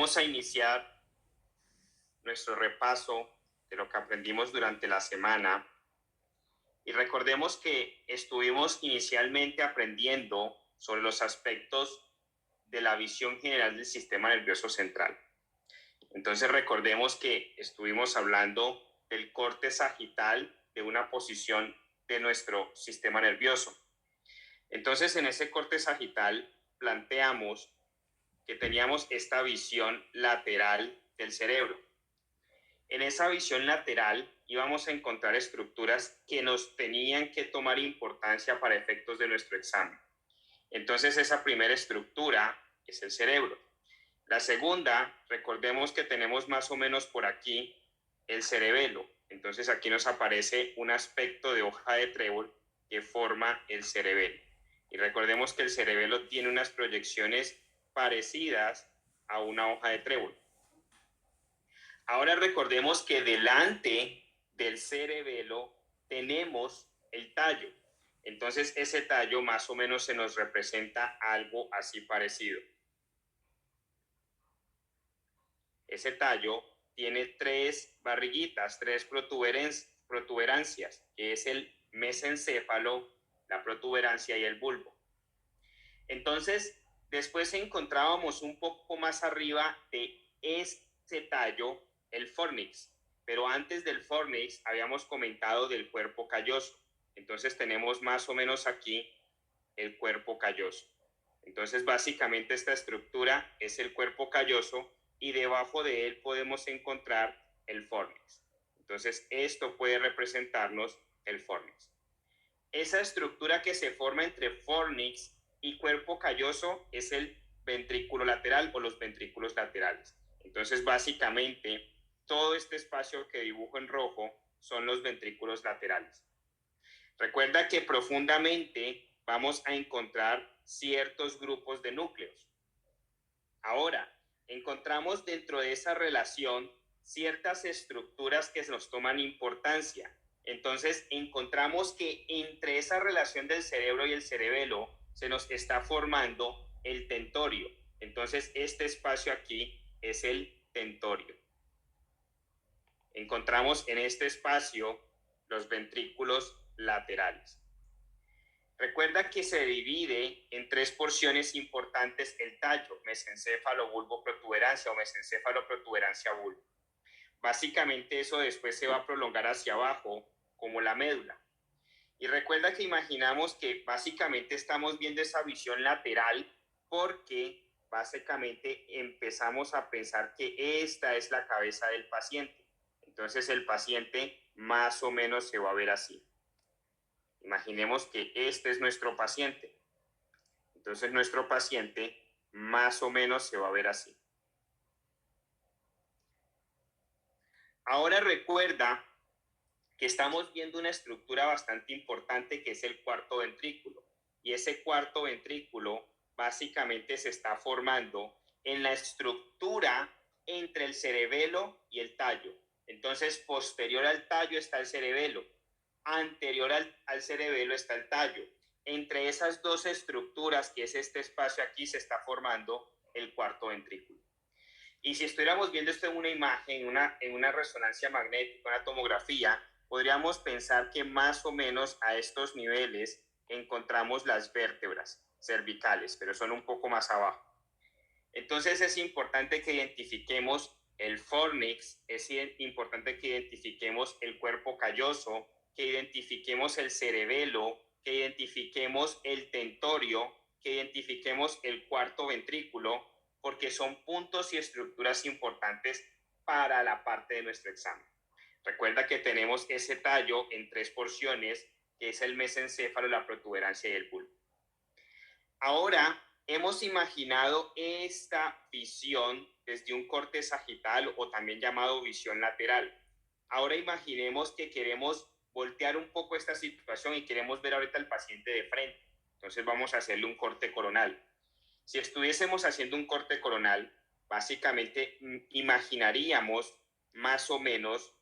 Vamos a iniciar nuestro repaso de lo que aprendimos durante la semana. Y recordemos que estuvimos inicialmente aprendiendo sobre los aspectos de la visión general del sistema nervioso central. Entonces recordemos que estuvimos hablando del corte sagital, de una posición de nuestro sistema nervioso. Entonces en ese corte sagital planteamos que teníamos esta visión lateral del cerebro. En esa visión lateral íbamos a encontrar estructuras que nos tenían que tomar importancia para efectos de nuestro examen. Entonces esa primera estructura es el cerebro. La segunda, recordemos que tenemos más o menos por aquí el cerebelo. Entonces aquí nos aparece un aspecto de hoja de trébol que forma el cerebelo. Y recordemos que el cerebelo tiene unas proyecciones parecidas a una hoja de trébol. Ahora recordemos que delante del cerebelo tenemos el tallo. Entonces ese tallo más o menos se nos representa algo así parecido. Ese tallo tiene tres barriguitas, tres protuberancias, que es el mesencéfalo, la protuberancia y el bulbo. Entonces, después encontrábamos un poco más arriba de ese tallo el fornix, pero antes del fornix habíamos comentado del cuerpo calloso. Entonces tenemos más o menos aquí el cuerpo calloso. Entonces básicamente esta estructura es el cuerpo calloso y debajo de él podemos encontrar el fornix. Entonces esto puede representarnos el fornix. Esa estructura que se forma entre fornix y cuerpo calloso es el ventrículo lateral o los ventrículos laterales. Entonces básicamente todo este espacio que dibujo en rojo son los ventrículos laterales. Recuerda que profundamente vamos a encontrar ciertos grupos de núcleos. Ahora, encontramos dentro de esa relación ciertas estructuras que nos toman importancia. Entonces, encontramos que entre esa relación del cerebro y el cerebelo se nos está formando el tentorio. Entonces, este espacio aquí es el tentorio. Encontramos en este espacio los ventrículos laterales. Recuerda que se divide en tres porciones importantes el tallo: mesencéfalo, bulbo, protuberancia o mesencéfalo, protuberancia, bulbo. Básicamente eso después se va a prolongar hacia abajo como la médula. Y recuerda que imaginamos que básicamente estamos viendo esa visión lateral porque básicamente empezamos a pensar que esta es la cabeza del paciente. Entonces el paciente más o menos se va a ver así. Imaginemos que este es nuestro paciente. Entonces nuestro paciente más o menos se va a ver así. Ahora recuerda que estamos viendo una estructura bastante importante que es el cuarto ventrículo. Y ese cuarto ventrículo básicamente se está formando en la estructura entre el cerebelo y el tallo. Entonces, posterior al tallo está el cerebelo, anterior al cerebelo está el tallo. Entre esas dos estructuras, que es este espacio aquí, se está formando el cuarto ventrículo. Y si estuviéramos viendo esto en una imagen, en una resonancia magnética, una tomografía, podríamos pensar que más o menos a estos niveles encontramos las vértebras cervicales, pero son un poco más abajo. Entonces es importante que identifiquemos el fornix, es importante que identifiquemos el cuerpo calloso, que identifiquemos el cerebelo, que identifiquemos el tentorio, que identifiquemos el cuarto ventrículo, porque son puntos y estructuras importantes para la parte de nuestro examen. Recuerda que tenemos ese tallo en tres porciones, que es el mesencéfalo, la protuberancia y el bulbo. Ahora hemos imaginado esta visión desde un corte sagital o también llamado visión lateral. Ahora imaginemos que queremos voltear un poco esta situación y queremos ver ahorita al paciente de frente. Entonces vamos a hacerle un corte coronal. Si estuviésemos haciendo un corte coronal, básicamente imaginaríamos más o menos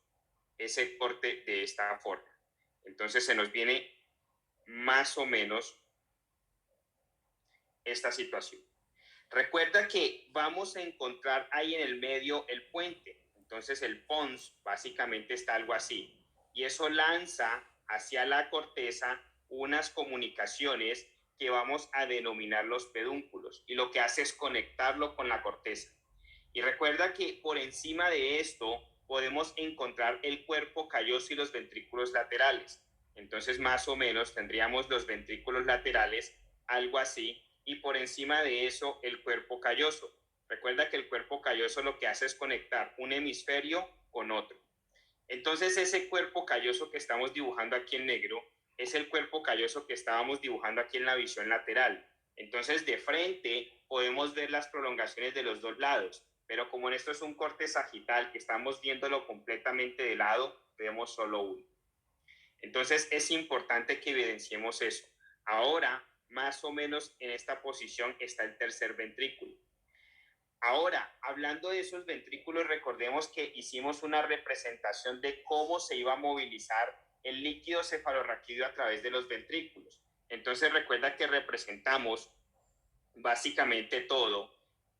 ese corte de esta forma. Entonces se nos viene más o menos esta situación. Recuerda que vamos a encontrar ahí en el medio el puente. Entonces el pons básicamente está algo así. Y eso lanza hacia la corteza unas comunicaciones que vamos a denominar los pedúnculos. Y lo que hace es conectarlo con la corteza. Y recuerda que por encima de esto podemos encontrar el cuerpo calloso y los ventrículos laterales. Entonces más o menos tendríamos los ventrículos laterales, algo así, y por encima de eso el cuerpo calloso. Recuerda que el cuerpo calloso lo que hace es conectar un hemisferio con otro. Entonces ese cuerpo calloso que estamos dibujando aquí en negro es el cuerpo calloso que estábamos dibujando aquí en la visión lateral. Entonces de frente podemos ver las prolongaciones de los dos lados, pero como en esto es un corte sagital que estamos viéndolo completamente de lado, vemos solo uno. Entonces es importante que evidenciemos eso. Ahora, más o menos en esta posición está el tercer ventrículo. Ahora, hablando de esos ventrículos, recordemos que hicimos una representación de cómo se iba a movilizar el líquido cefalorraquídeo a través de los ventrículos. Entonces recuerda que representamos básicamente todo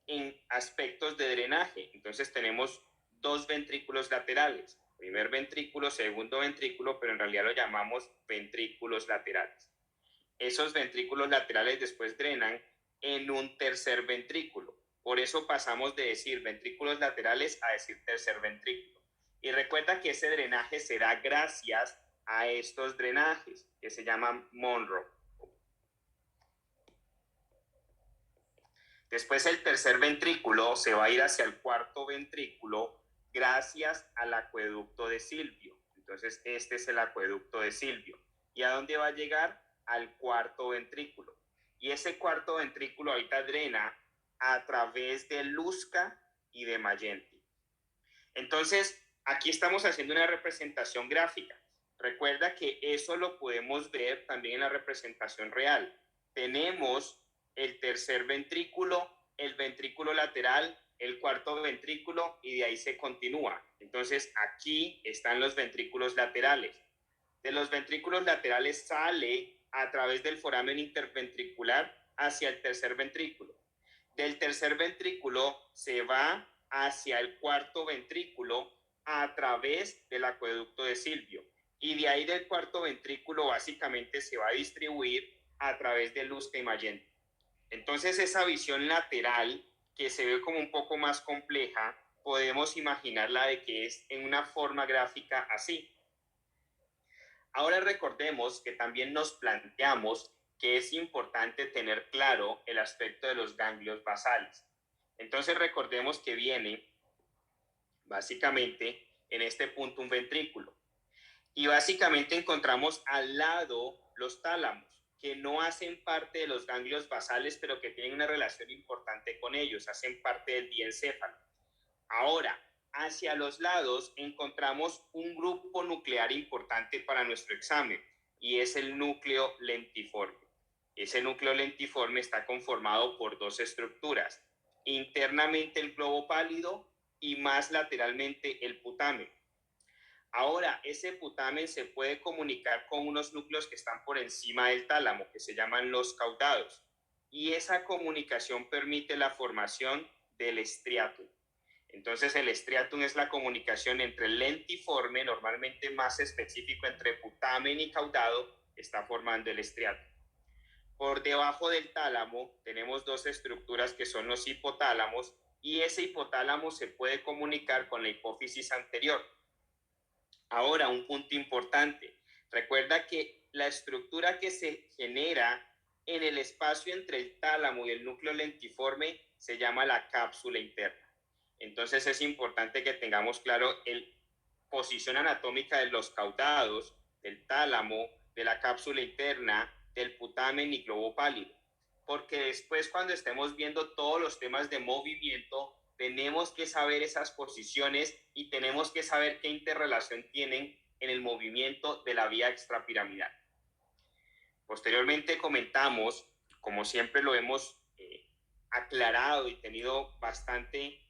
en aspectos de drenaje. Entonces tenemos dos ventrículos laterales, primer ventrículo, segundo ventrículo, pero en realidad lo llamamos ventrículos laterales. Esos ventrículos laterales después drenan en un tercer ventrículo. Por eso pasamos de decir ventrículos laterales a decir tercer ventrículo. Y recuerda que ese drenaje será gracias a estos drenajes que se llaman Monro. Después el tercer ventrículo se va a ir hacia el cuarto ventrículo gracias al acueducto de Silvio. Entonces este es el acueducto de Silvio. ¿Y a dónde va a llegar? Al cuarto ventrículo. Y ese cuarto ventrículo ahorita drena a través de Lusca y de Magenti. Entonces, aquí estamos haciendo una representación gráfica. Recuerda que eso lo podemos ver también en la representación real. Tenemos el tercer ventrículo, el ventrículo lateral, el cuarto ventrículo y de ahí se continúa. Entonces, aquí están los ventrículos laterales. De los ventrículos laterales sale a través del foramen interventricular hacia el tercer ventrículo. Del tercer ventrículo se va hacia el cuarto ventrículo a través del acueducto de Silvio. Y de ahí del cuarto ventrículo básicamente se va a distribuir a través de Lusca y Magenti. Entonces esa visión lateral, que se ve como un poco más compleja, podemos imaginarla de que es en una forma gráfica así. Ahora recordemos que también nos planteamos que es importante tener claro el aspecto de los ganglios basales. Entonces recordemos que viene básicamente en este punto un ventrículo. Y básicamente encontramos al lado los tálamos, que no hacen parte de los ganglios basales, pero que tienen una relación importante con ellos, hacen parte del diencéfalo. Ahora, hacia los lados encontramos un grupo nuclear importante para nuestro examen, y es el núcleo lentiforme. Ese núcleo lentiforme está conformado por dos estructuras, internamente el globo pálido y más lateralmente el putamen. Ahora, ese putamen se puede comunicar con unos núcleos que están por encima del tálamo, que se llaman los caudados, y esa comunicación permite la formación del striatum. Entonces, el striatum es la comunicación entre el lentiforme, normalmente más específico entre putamen y caudado, está formando el striatum. Por debajo del tálamo tenemos dos estructuras que son los hipotálamos, y ese hipotálamo se puede comunicar con la hipófisis anterior. Ahora, un punto importante. Recuerda que la estructura que se genera en el espacio entre el tálamo y el núcleo lentiforme se llama la cápsula interna. Entonces es importante que tengamos claro la posición anatómica de los caudados, del tálamo, de la cápsula interna, del putamen y globo pálido. Porque después, cuando estemos viendo todos los temas de movimiento, tenemos que saber esas posiciones y tenemos que saber qué interrelación tienen en el movimiento de la vía extrapiramidal. Posteriormente comentamos, como siempre lo hemos aclarado y tenido bastante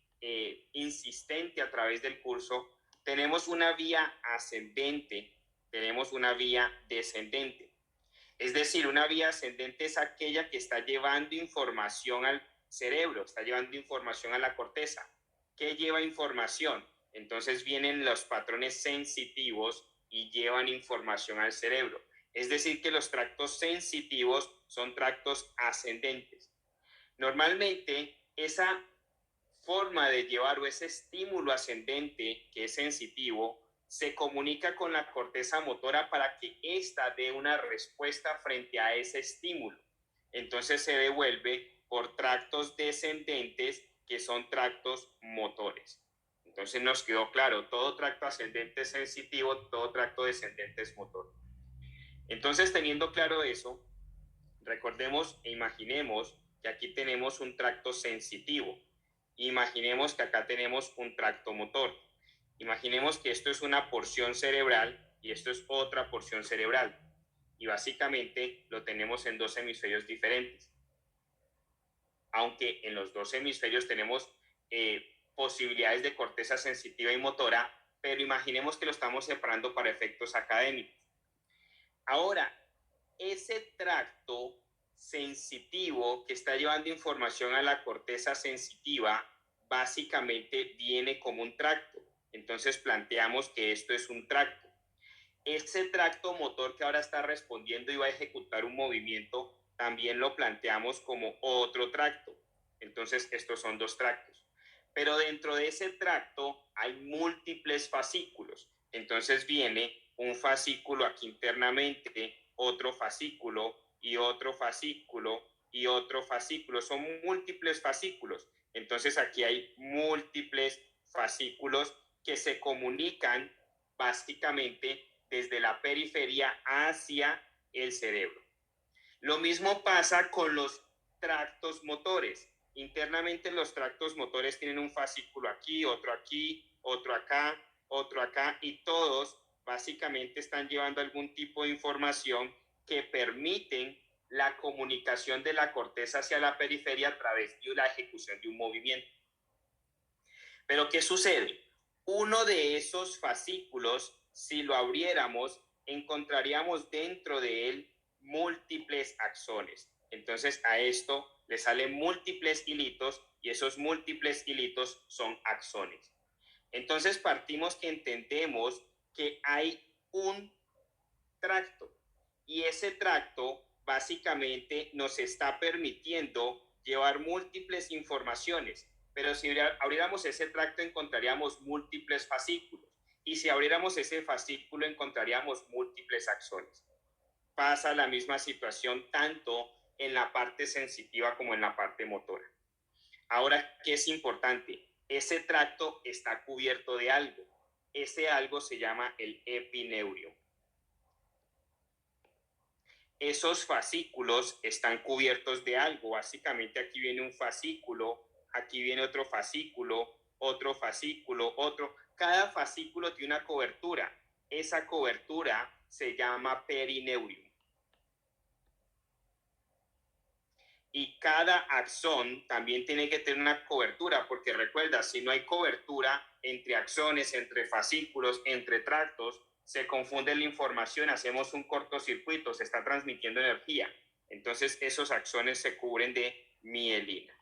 insistente a través del curso, tenemos una vía ascendente, tenemos una vía descendente. Es decir, una vía ascendente es aquella que está llevando información al cerebro, está llevando información a la corteza. ¿Qué lleva información? Entonces vienen los patrones sensitivos y llevan información al cerebro. Es decir, que los tractos sensitivos son tractos ascendentes. Normalmente, esa forma de llevar o ese estímulo ascendente que es sensitivo se comunica con la corteza motora para que ésta dé una respuesta frente a ese estímulo. Entonces se devuelve por tractos descendentes que son tractos motores. Entonces nos quedó claro, todo tracto ascendente es sensitivo, todo tracto descendente es motor. Entonces, teniendo claro eso, recordemos e imaginemos que aquí tenemos un tracto sensitivo. Imaginemos que acá tenemos un tracto motor. Imaginemos que esto es una porción cerebral y esto es otra porción cerebral. Y básicamente lo tenemos en dos hemisferios diferentes. Aunque en los dos hemisferios tenemos posibilidades de corteza sensitiva y motora, pero imaginemos que lo estamos separando para efectos académicos. Ahora, ese tracto sensitivo que está llevando información a la corteza sensitiva básicamente viene como un tracto. Entonces planteamos que esto es un tracto. Ese tracto motor que ahora está respondiendo y va a ejecutar un movimiento, también lo planteamos como otro tracto. Entonces estos son dos tractos. Pero dentro de ese tracto hay múltiples fascículos. Entonces viene un fascículo aquí internamente, otro fascículo y otro fascículo y otro fascículo. Son múltiples fascículos. Entonces aquí hay múltiples fascículos que se comunican básicamente desde la periferia hacia el cerebro. Lo mismo pasa con los tractos motores. Internamente los tractos motores tienen un fascículo aquí, otro acá, y todos básicamente están llevando algún tipo de información que permiten la comunicación de la corteza hacia la periferia a través de la ejecución de un movimiento. Pero ¿qué sucede? Uno de esos fascículos, si lo abriéramos, encontraríamos dentro de él múltiples axones. Entonces a esto le salen múltiples hilitos y esos múltiples hilitos son axones. Entonces partimos que entendemos que hay un tracto y ese tracto básicamente nos está permitiendo llevar múltiples informaciones, pero si abriéramos ese tracto encontraríamos múltiples fascículos y si abriéramos ese fascículo encontraríamos múltiples axones. Pasa la misma situación tanto en la parte sensitiva como en la parte motora. Ahora, ¿qué es importante? Ese tracto está cubierto de algo. Ese algo se llama el epineurio. Esos fascículos están cubiertos de algo. Básicamente aquí viene un fascículo, aquí viene otro fascículo, otro fascículo, otro. Cada fascículo tiene una cobertura. Esa cobertura se llama perineurium. Y cada axón también tiene que tener una cobertura, porque recuerda, si no hay cobertura entre axones, entre fascículos, entre tractos, se confunde la información, hacemos un cortocircuito, se está transmitiendo energía. Entonces esos axones se cubren de mielina.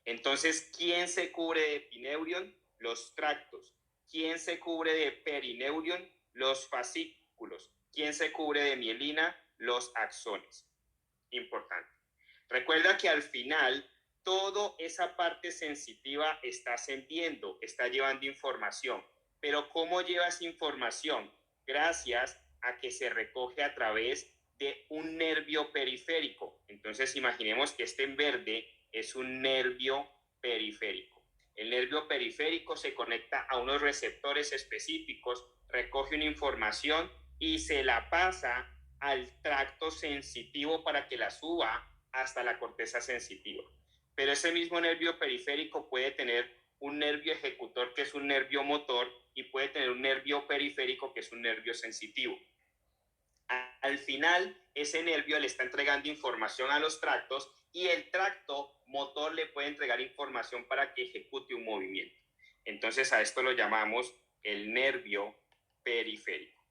Entonces, ¿quién se cubre de epineurion? Los tractos. ¿Quién se cubre de perineurion? Los fascículos. ¿Quién se cubre de mielina? Los axones. Importante. Recuerda que al final toda esa parte sensitiva está sintiendo, está llevando información. Pero ¿cómo lleva esa información? Gracias a que se recoge a través de un nervio periférico. Entonces imaginemos que este en verde es un nervio periférico. El nervio periférico se conecta a unos receptores específicos, recoge una información y se la pasa al tracto sensitivo para que la suba hasta la corteza sensitiva. Pero ese mismo nervio periférico puede tener un nervio ejecutor que es un nervio motor y puede tener un nervio periférico que es un nervio sensitivo. Al final, ese nervio le está entregando información a los tractos y el tracto motor le puede entregar información para que ejecute un movimiento. Entonces a esto lo llamamos el nervio periférico.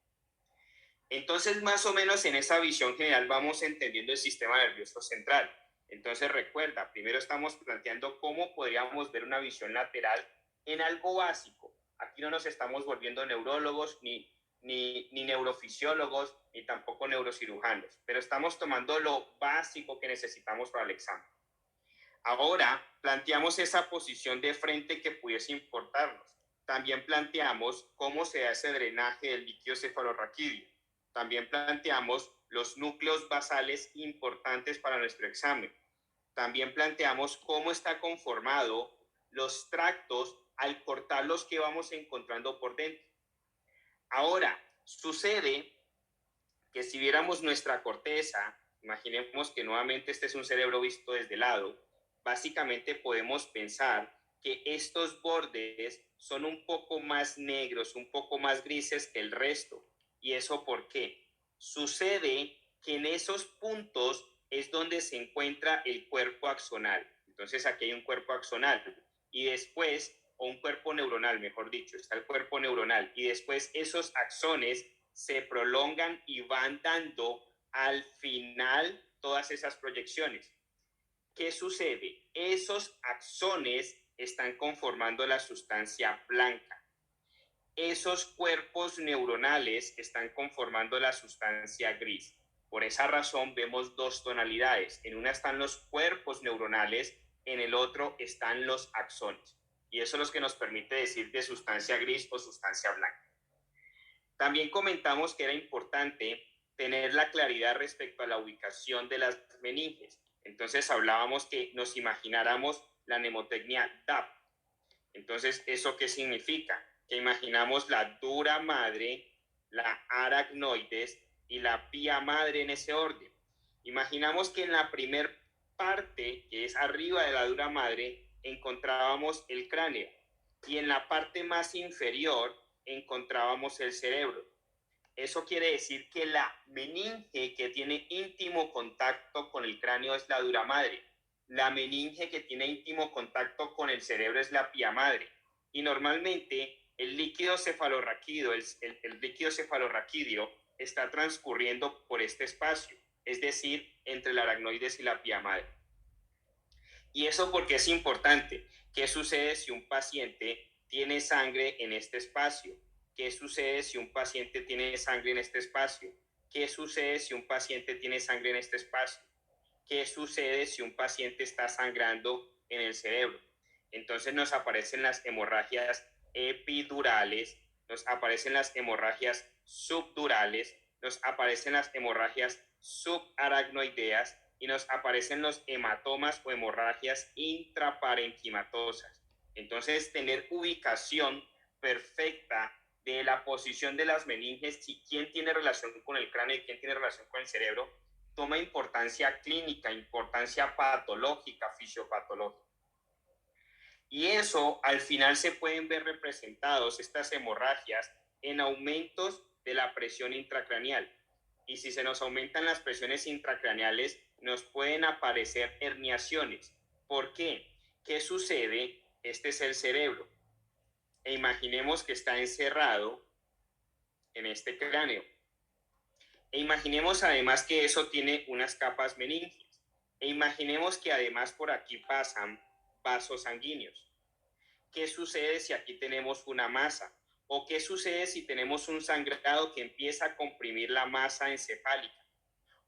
Entonces, más o menos en esa visión general vamos entendiendo el sistema nervioso central. Entonces recuerda, primero estamos planteando cómo podríamos ver una visión lateral en algo básico. Aquí no nos estamos volviendo neurólogos, ni neurofisiólogos, ni tampoco neurocirujanos, pero estamos tomando lo básico que necesitamos para el examen. Ahora planteamos esa posición de frente que pudiese importarnos. También planteamos cómo se da ese drenaje del líquido cefalorraquídeo. También planteamos los núcleos basales importantes para nuestro examen. También planteamos cómo está conformado los tractos al cortarlos que vamos encontrando por dentro. Ahora, sucede que si viéramos nuestra corteza, imaginemos que nuevamente este es un cerebro visto desde el lado, básicamente podemos pensar que estos bordes son un poco más negros, un poco más grises que el resto. ¿Y eso por qué? Sucede que en esos puntos es donde se encuentra el cuerpo axonal. Entonces aquí hay un cuerpo axonal y después, o un cuerpo neuronal, mejor dicho, está el cuerpo neuronal y después esos axones se prolongan y van dando al final todas esas proyecciones. ¿Qué sucede? Esos axones están conformando la sustancia blanca. Esos cuerpos neuronales están conformando la sustancia gris. Por esa razón vemos dos tonalidades. En una están los cuerpos neuronales, en el otro están los axones. Y eso es lo que nos permite decir de sustancia gris o sustancia blanca. También comentamos que era importante tener la claridad respecto a la ubicación de las meninges. Entonces hablábamos que nos imagináramos la mnemotecnia DAP. Entonces, ¿eso qué significa? Que imaginamos la dura madre, la aracnoides y la pía madre en ese orden. Imaginamos que en la primer parte, que es arriba de la dura madre, encontrábamos el cráneo y en la parte más inferior encontrábamos el cerebro. Eso quiere decir que la meninge que tiene íntimo contacto con el cráneo es la dura madre. La meninge que tiene íntimo contacto con el cerebro es la pía madre. Y normalmente el líquido cefalorraquídeo, el líquido cefalorraquídeo está transcurriendo por este espacio, es decir, entre la aracnoides y la pía madre. ¿Y eso por qué es importante? ¿Qué sucede si un paciente tiene sangre en este espacio? ¿Qué sucede si un paciente tiene sangre en este espacio? ¿Qué sucede si un paciente tiene sangre en este espacio? ¿Qué sucede si un paciente está sangrando en el cerebro? Entonces nos aparecen las hemorragias epidurales, nos aparecen las hemorragias subdurales, nos aparecen las hemorragias subaracnoideas y nos aparecen los hematomas o hemorragias intraparenquimatosas. Entonces, tener ubicación perfecta de la posición de las meninges y quién tiene relación con el cráneo y quién tiene relación con el cerebro, toma importancia clínica, importancia patológica, fisiopatológica. Y eso al final se pueden ver representados, estas hemorragias, en aumentos de la presión intracraneal. Y si se nos aumentan las presiones intracraneales, nos pueden aparecer herniaciones. ¿Por qué? ¿Qué sucede? Este es el cerebro. E imaginemos que está encerrado en este cráneo. E imaginemos además que eso tiene unas capas meningias. E imaginemos que además por aquí pasan vasos sanguíneos. ¿Qué sucede si aquí tenemos una masa? ¿O qué sucede si tenemos un sangrado que empieza a comprimir la masa encefálica?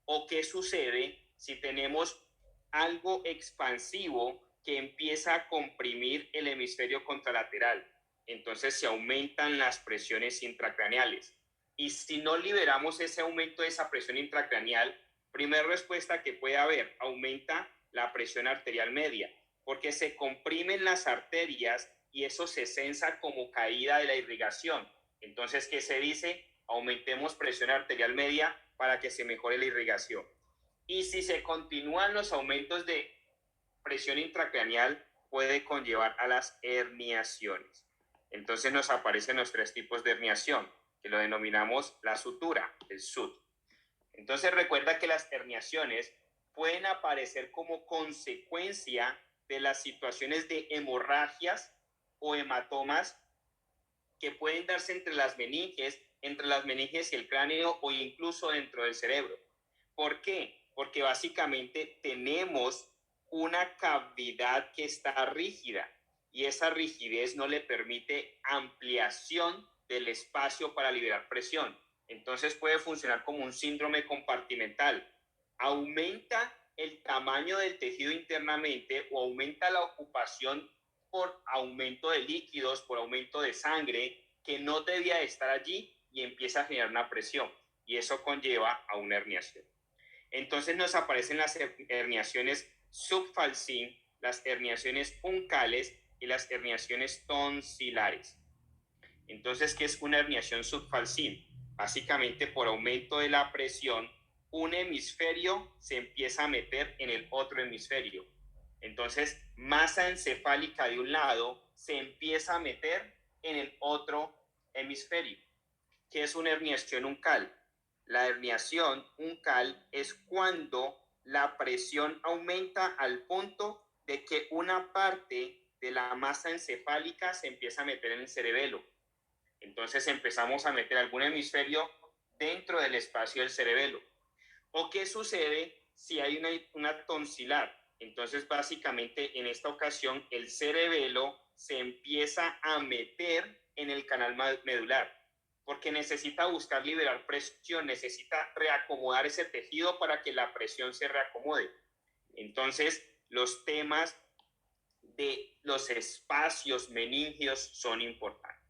¿O qué sucede si tenemos algo expansivo que empieza a comprimir el hemisferio contralateral? Entonces se aumentan las presiones intracraneales. Y si no liberamos ese aumento de esa presión intracraneal, primera respuesta que puede haber, aumenta la presión arterial media, porque se comprimen las arterias y eso se sensa como caída de la irrigación. Entonces, ¿qué se dice? Aumentemos presión arterial media para que se mejore la irrigación. Y si se continúan los aumentos de presión intracraneal, puede conllevar a las herniaciones. Entonces nos aparecen los tres tipos de herniación, que lo denominamos la sutura, el SUT. Entonces recuerda que las herniaciones pueden aparecer como consecuencia de las situaciones de hemorragias o hematomas que pueden darse entre las meninges y el cráneo o incluso dentro del cerebro. ¿Por qué? Porque básicamente tenemos una cavidad que está rígida y esa rigidez no le permite ampliación del espacio para liberar presión. Entonces puede funcionar como un síndrome compartimental. Aumenta el tamaño del tejido internamente o aumenta la ocupación por aumento de líquidos, por aumento de sangre que no debía estar allí y empieza a generar una presión y eso conlleva a una herniación. Entonces nos aparecen las herniaciones subfalcín, las herniaciones uncales y las herniaciones tonsilares. Entonces, ¿qué es una herniación subfalcín? Básicamente por aumento de la presión, un hemisferio se empieza a meter en el otro hemisferio. Entonces, masa encefálica de un lado se empieza a meter en el otro hemisferio. ¿Qué es una herniación uncal? La herniación uncal es cuando la presión aumenta al punto de que una parte de la masa encefálica se empieza a meter en el cerebelo. Entonces empezamos a meter algún hemisferio dentro del espacio del cerebelo. ¿O qué sucede si hay una tonsilar? Entonces básicamente en esta ocasión el cerebelo se empieza a meter en el canal medular porque necesita buscar liberar presión, necesita reacomodar ese tejido para que la presión se reacomode. Entonces, los temas de los espacios meníngeos son importantes.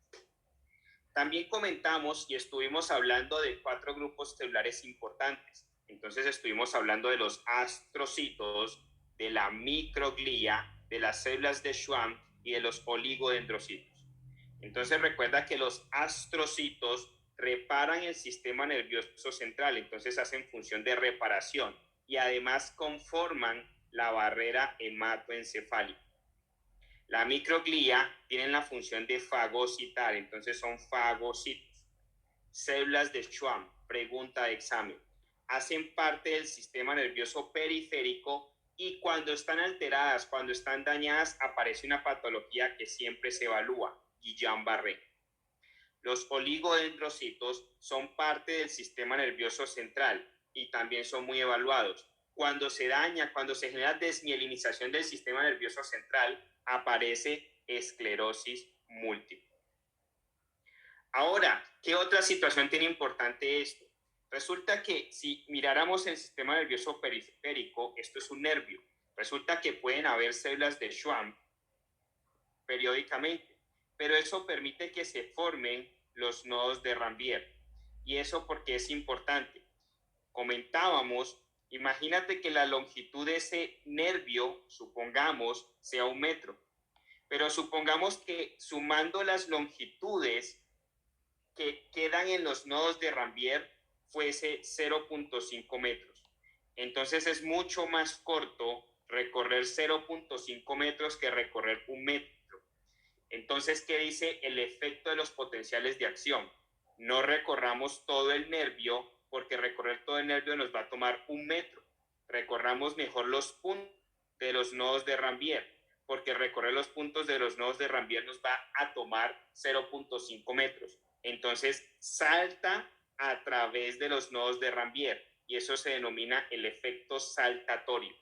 También comentamos y estuvimos hablando de 4 grupos celulares importantes. Entonces, estuvimos hablando de los astrocitos, de la microglía, de las células de Schwann y de los oligodendrocitos. Entonces recuerda que los astrocitos reparan el sistema nervioso central, entonces hacen función de reparación y además conforman la barrera hematoencefálica. La microglía tiene la función de fagocitar, entonces son fagocitos. Células de Schwann, pregunta de examen, hacen parte del sistema nervioso periférico y cuando están alteradas, cuando están dañadas, aparece una patología que siempre se evalúa. Guillain-Barré. Los oligodendrocitos son parte del sistema nervioso central y también son muy evaluados. Cuando se daña, cuando se genera desmielinización del sistema nervioso central, aparece esclerosis múltiple. Ahora, ¿qué otra situación tiene importante esto? Resulta que si miráramos el sistema nervioso periférico, esto es un nervio. Resulta que pueden haber células de Schwann periódicamente, pero eso permite que se formen los nodos de Ranvier. ¿Y eso porque es importante? Comentábamos, imagínate que la longitud de ese nervio, supongamos, sea 1 metro, pero supongamos que sumando las longitudes que quedan en los nodos de Ranvier fuese 0.5 metros. Entonces es mucho más corto recorrer 0.5 metros que recorrer 1 metro. Entonces, ¿qué dice el efecto de los potenciales de acción? No recorramos todo el nervio, porque recorrer todo el nervio nos va a tomar 1 metro. Recorramos mejor los puntos de los nodos de Ranvier, porque recorrer los puntos de los nodos de Ranvier nos va a tomar 0.5 metros. Entonces, salta a través de los nodos de Ranvier, y eso se denomina el efecto saltatorio.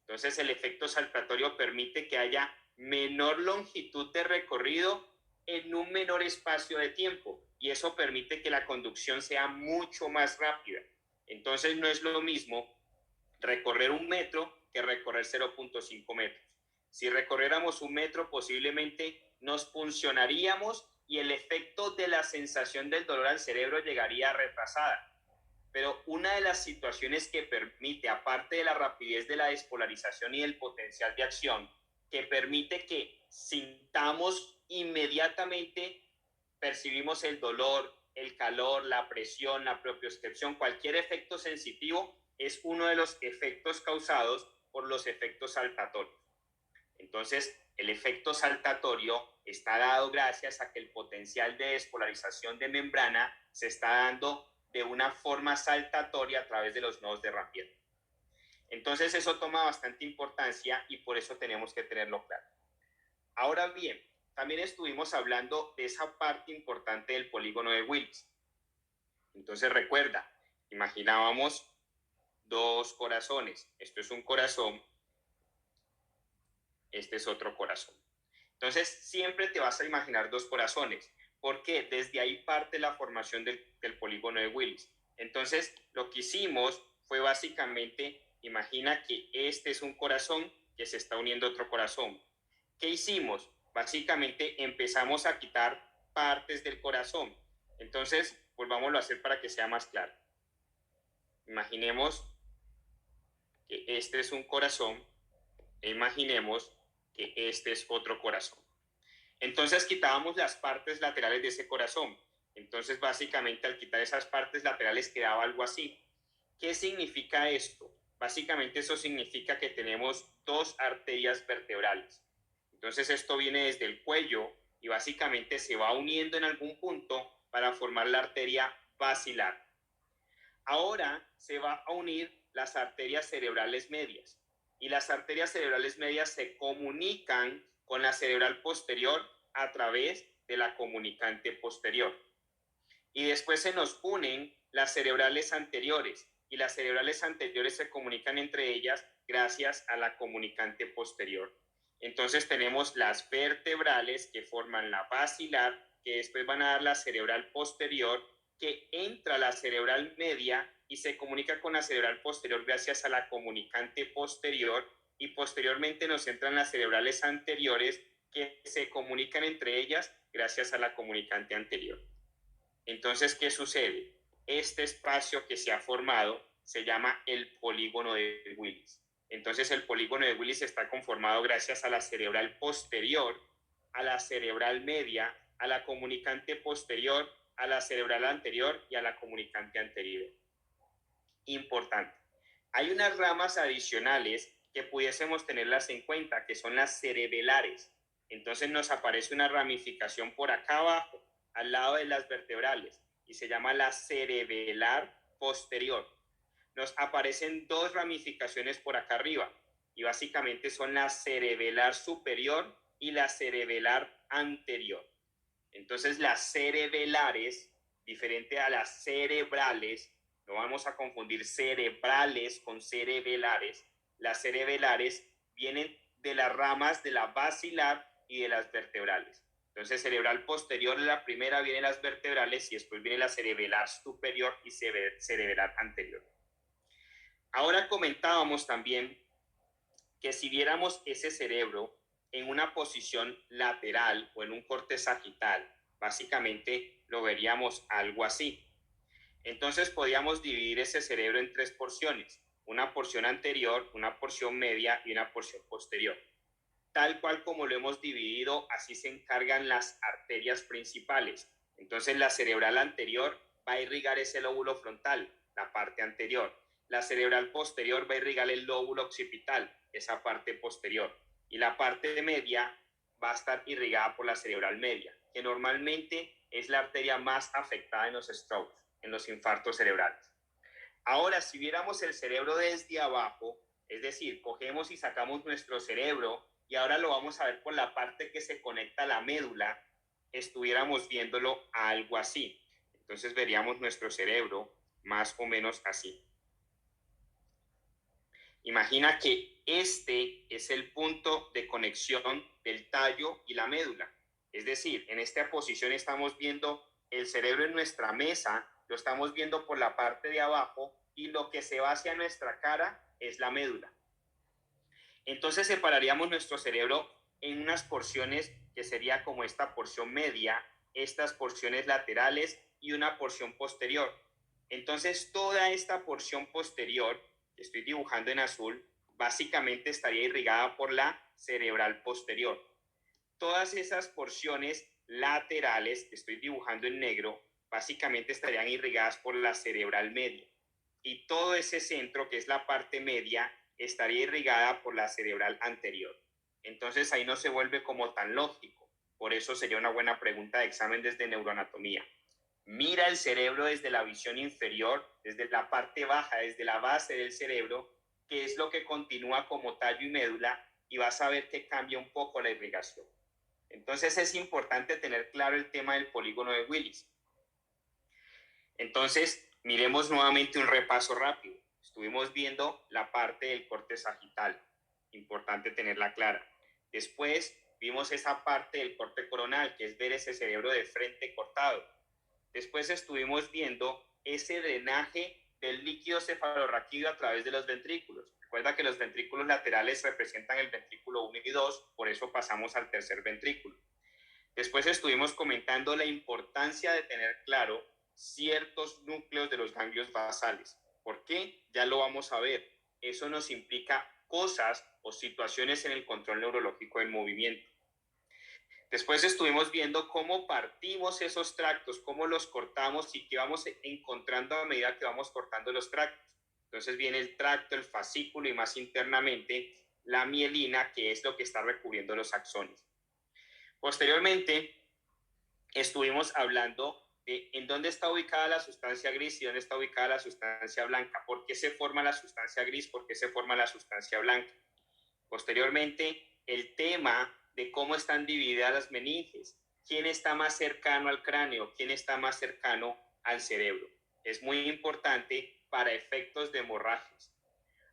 Entonces, el efecto saltatorio permite que haya menor longitud de recorrido en un menor espacio de tiempo y eso permite que la conducción sea mucho más rápida. Entonces no es lo mismo recorrer 1 metro que recorrer 0.5 metros. Si recorriéramos 1 metro posiblemente nos funcionaríamos y el efecto de la sensación del dolor al cerebro llegaría retrasada. Pero una de las situaciones que permite, aparte de la rapidez de la despolarización y del potencial de acción, que permite que sintamos inmediatamente, percibimos el dolor, el calor, la presión, la propiocepción, cualquier efecto sensitivo es uno de los efectos causados por los efectos saltatorios. Entonces, el efecto saltatorio está dado gracias a que el potencial de despolarización de membrana se está dando de una forma saltatoria a través de los nodos de Ranvier. Entonces eso toma bastante importancia y por eso tenemos que tenerlo claro. Ahora bien, también estuvimos hablando de esa parte importante del polígono de Willis. Entonces recuerda, imaginábamos 2 corazones. Esto es un corazón este es otro corazón. Entonces, siempre te vas a imaginar dos corazones, porque desde ahí parte la formación del polígono de Willis. Entonces, lo que hicimos fue básicamente, imagina que este es un corazón que se está uniendo a otro corazón. ¿Qué hicimos? Básicamente empezamos a quitar partes del corazón. Entonces, volvámoslo a hacer para que sea más claro. Imaginemos que este es un corazón e imaginemos que este es otro corazón. Entonces quitábamos las partes laterales de ese corazón. Entonces básicamente al quitar esas partes laterales quedaba algo así. ¿Qué significa esto? Básicamente eso significa que tenemos dos arterias vertebrales. Entonces esto viene desde el cuello y básicamente se va uniendo en algún punto para formar la arteria basilar. Ahora se va a unir las arterias cerebrales medias y las arterias cerebrales medias se comunican con la cerebral posterior a través de la comunicante posterior. Y después se nos unen las cerebrales anteriores y las cerebrales anteriores se comunican entre ellas gracias a la comunicante posterior. Entonces tenemos las vertebrales que forman la basilar, que después van a dar la cerebral posterior, que entra a la cerebral media y se comunica con la cerebral posterior gracias a la comunicante posterior, y posteriormente nos entran las cerebrales anteriores que se comunican entre ellas gracias a la comunicante anterior. Entonces, ¿qué sucede? Este espacio que se ha formado se llama el polígono de Willis. Entonces, el polígono de Willis está conformado gracias a la cerebral posterior, a la cerebral media, a la comunicante posterior, a la cerebral anterior y a la comunicante anterior. Importante. Hay unas ramas adicionales que pudiésemos tenerlas en cuenta, que son las cerebelares. Entonces nos aparece una ramificación por acá abajo, al lado de las vertebrales, y se llama la cerebelar posterior. Nos aparecen dos ramificaciones por acá arriba, y básicamente son la cerebelar superior y la cerebelar anterior. Entonces las cerebelares, diferente a las cerebrales, no vamos a confundir cerebrales con cerebelares. Las cerebelares vienen de las ramas de la basilar y de las vertebrales. Entonces, cerebral posterior, la primera viene las vertebrales y después viene la cerebelar superior y cerebelar anterior. Ahora comentábamos también que si viéramos ese cerebro en una posición lateral o en un corte sagital, básicamente lo veríamos algo así. Entonces podíamos dividir ese cerebro en tres porciones, una porción anterior, una porción media y una porción posterior. Tal cual como lo hemos dividido, así se encargan las arterias principales. Entonces la cerebral anterior va a irrigar ese lóbulo frontal, la parte anterior. La cerebral posterior va a irrigar el lóbulo occipital, esa parte posterior. Y la parte media va a estar irrigada por la cerebral media, que normalmente es la arteria más afectada en los strokes, en los infartos cerebrales. Ahora, si viéramos el cerebro desde abajo, es decir, cogemos y sacamos nuestro cerebro y ahora lo vamos a ver por la parte que se conecta a la médula, estuviéramos viéndolo algo así. Entonces veríamos nuestro cerebro más o menos así. Imagina que este es el punto de conexión del tallo y la médula. Es decir, en esta posición estamos viendo el cerebro en nuestra mesa, lo estamos viendo por la parte de abajo y lo que se va hacia nuestra cara es la médula. Entonces separaríamos nuestro cerebro en unas porciones que sería como esta porción media, estas porciones laterales y una porción posterior. Entonces toda esta porción posterior que estoy dibujando en azul básicamente estaría irrigada por la cerebral posterior. Todas esas porciones laterales que estoy dibujando en negro básicamente estarían irrigadas por la cerebral media. Y todo ese centro, que es la parte media, estaría irrigada por la cerebral anterior. Entonces ahí no se vuelve como tan lógico. Por eso sería una buena pregunta de examen desde neuroanatomía. Mira el cerebro desde la visión inferior, desde la parte baja, desde la base del cerebro, que es lo que continúa como tallo y médula, y vas a ver que cambia un poco la irrigación. Entonces es importante tener claro el tema del polígono de Willis. Entonces, miremos nuevamente un repaso rápido. Estuvimos viendo la parte del corte sagital, importante tenerla clara. Después vimos esa parte del corte coronal, que es ver ese cerebro de frente cortado. Después estuvimos viendo ese drenaje del líquido cefalorraquídeo a través de los ventrículos. Recuerda que los ventrículos laterales representan el ventrículo 1 y 2, por eso pasamos al tercer ventrículo. Después estuvimos comentando la importancia de tener claro ciertos núcleos de los ganglios basales. ¿Por qué? Ya lo vamos a ver. Eso nos implica cosas o situaciones en el control neurológico del movimiento. Después estuvimos viendo cómo partimos esos tractos, cómo los cortamos y qué vamos encontrando a medida que vamos cortando los tractos. Entonces viene el tracto, el fascículo y más internamente la mielina, que es lo que está recubriendo los axones. Posteriormente, estuvimos hablando de en dónde está ubicada la sustancia gris y dónde está ubicada la sustancia blanca. ¿Por qué se forma la sustancia gris? ¿Por qué se forma la sustancia blanca? Posteriormente, el tema de cómo están divididas las meninges. ¿Quién está más cercano al cráneo? ¿Quién está más cercano al cerebro? Es muy importante para efectos de hemorragias.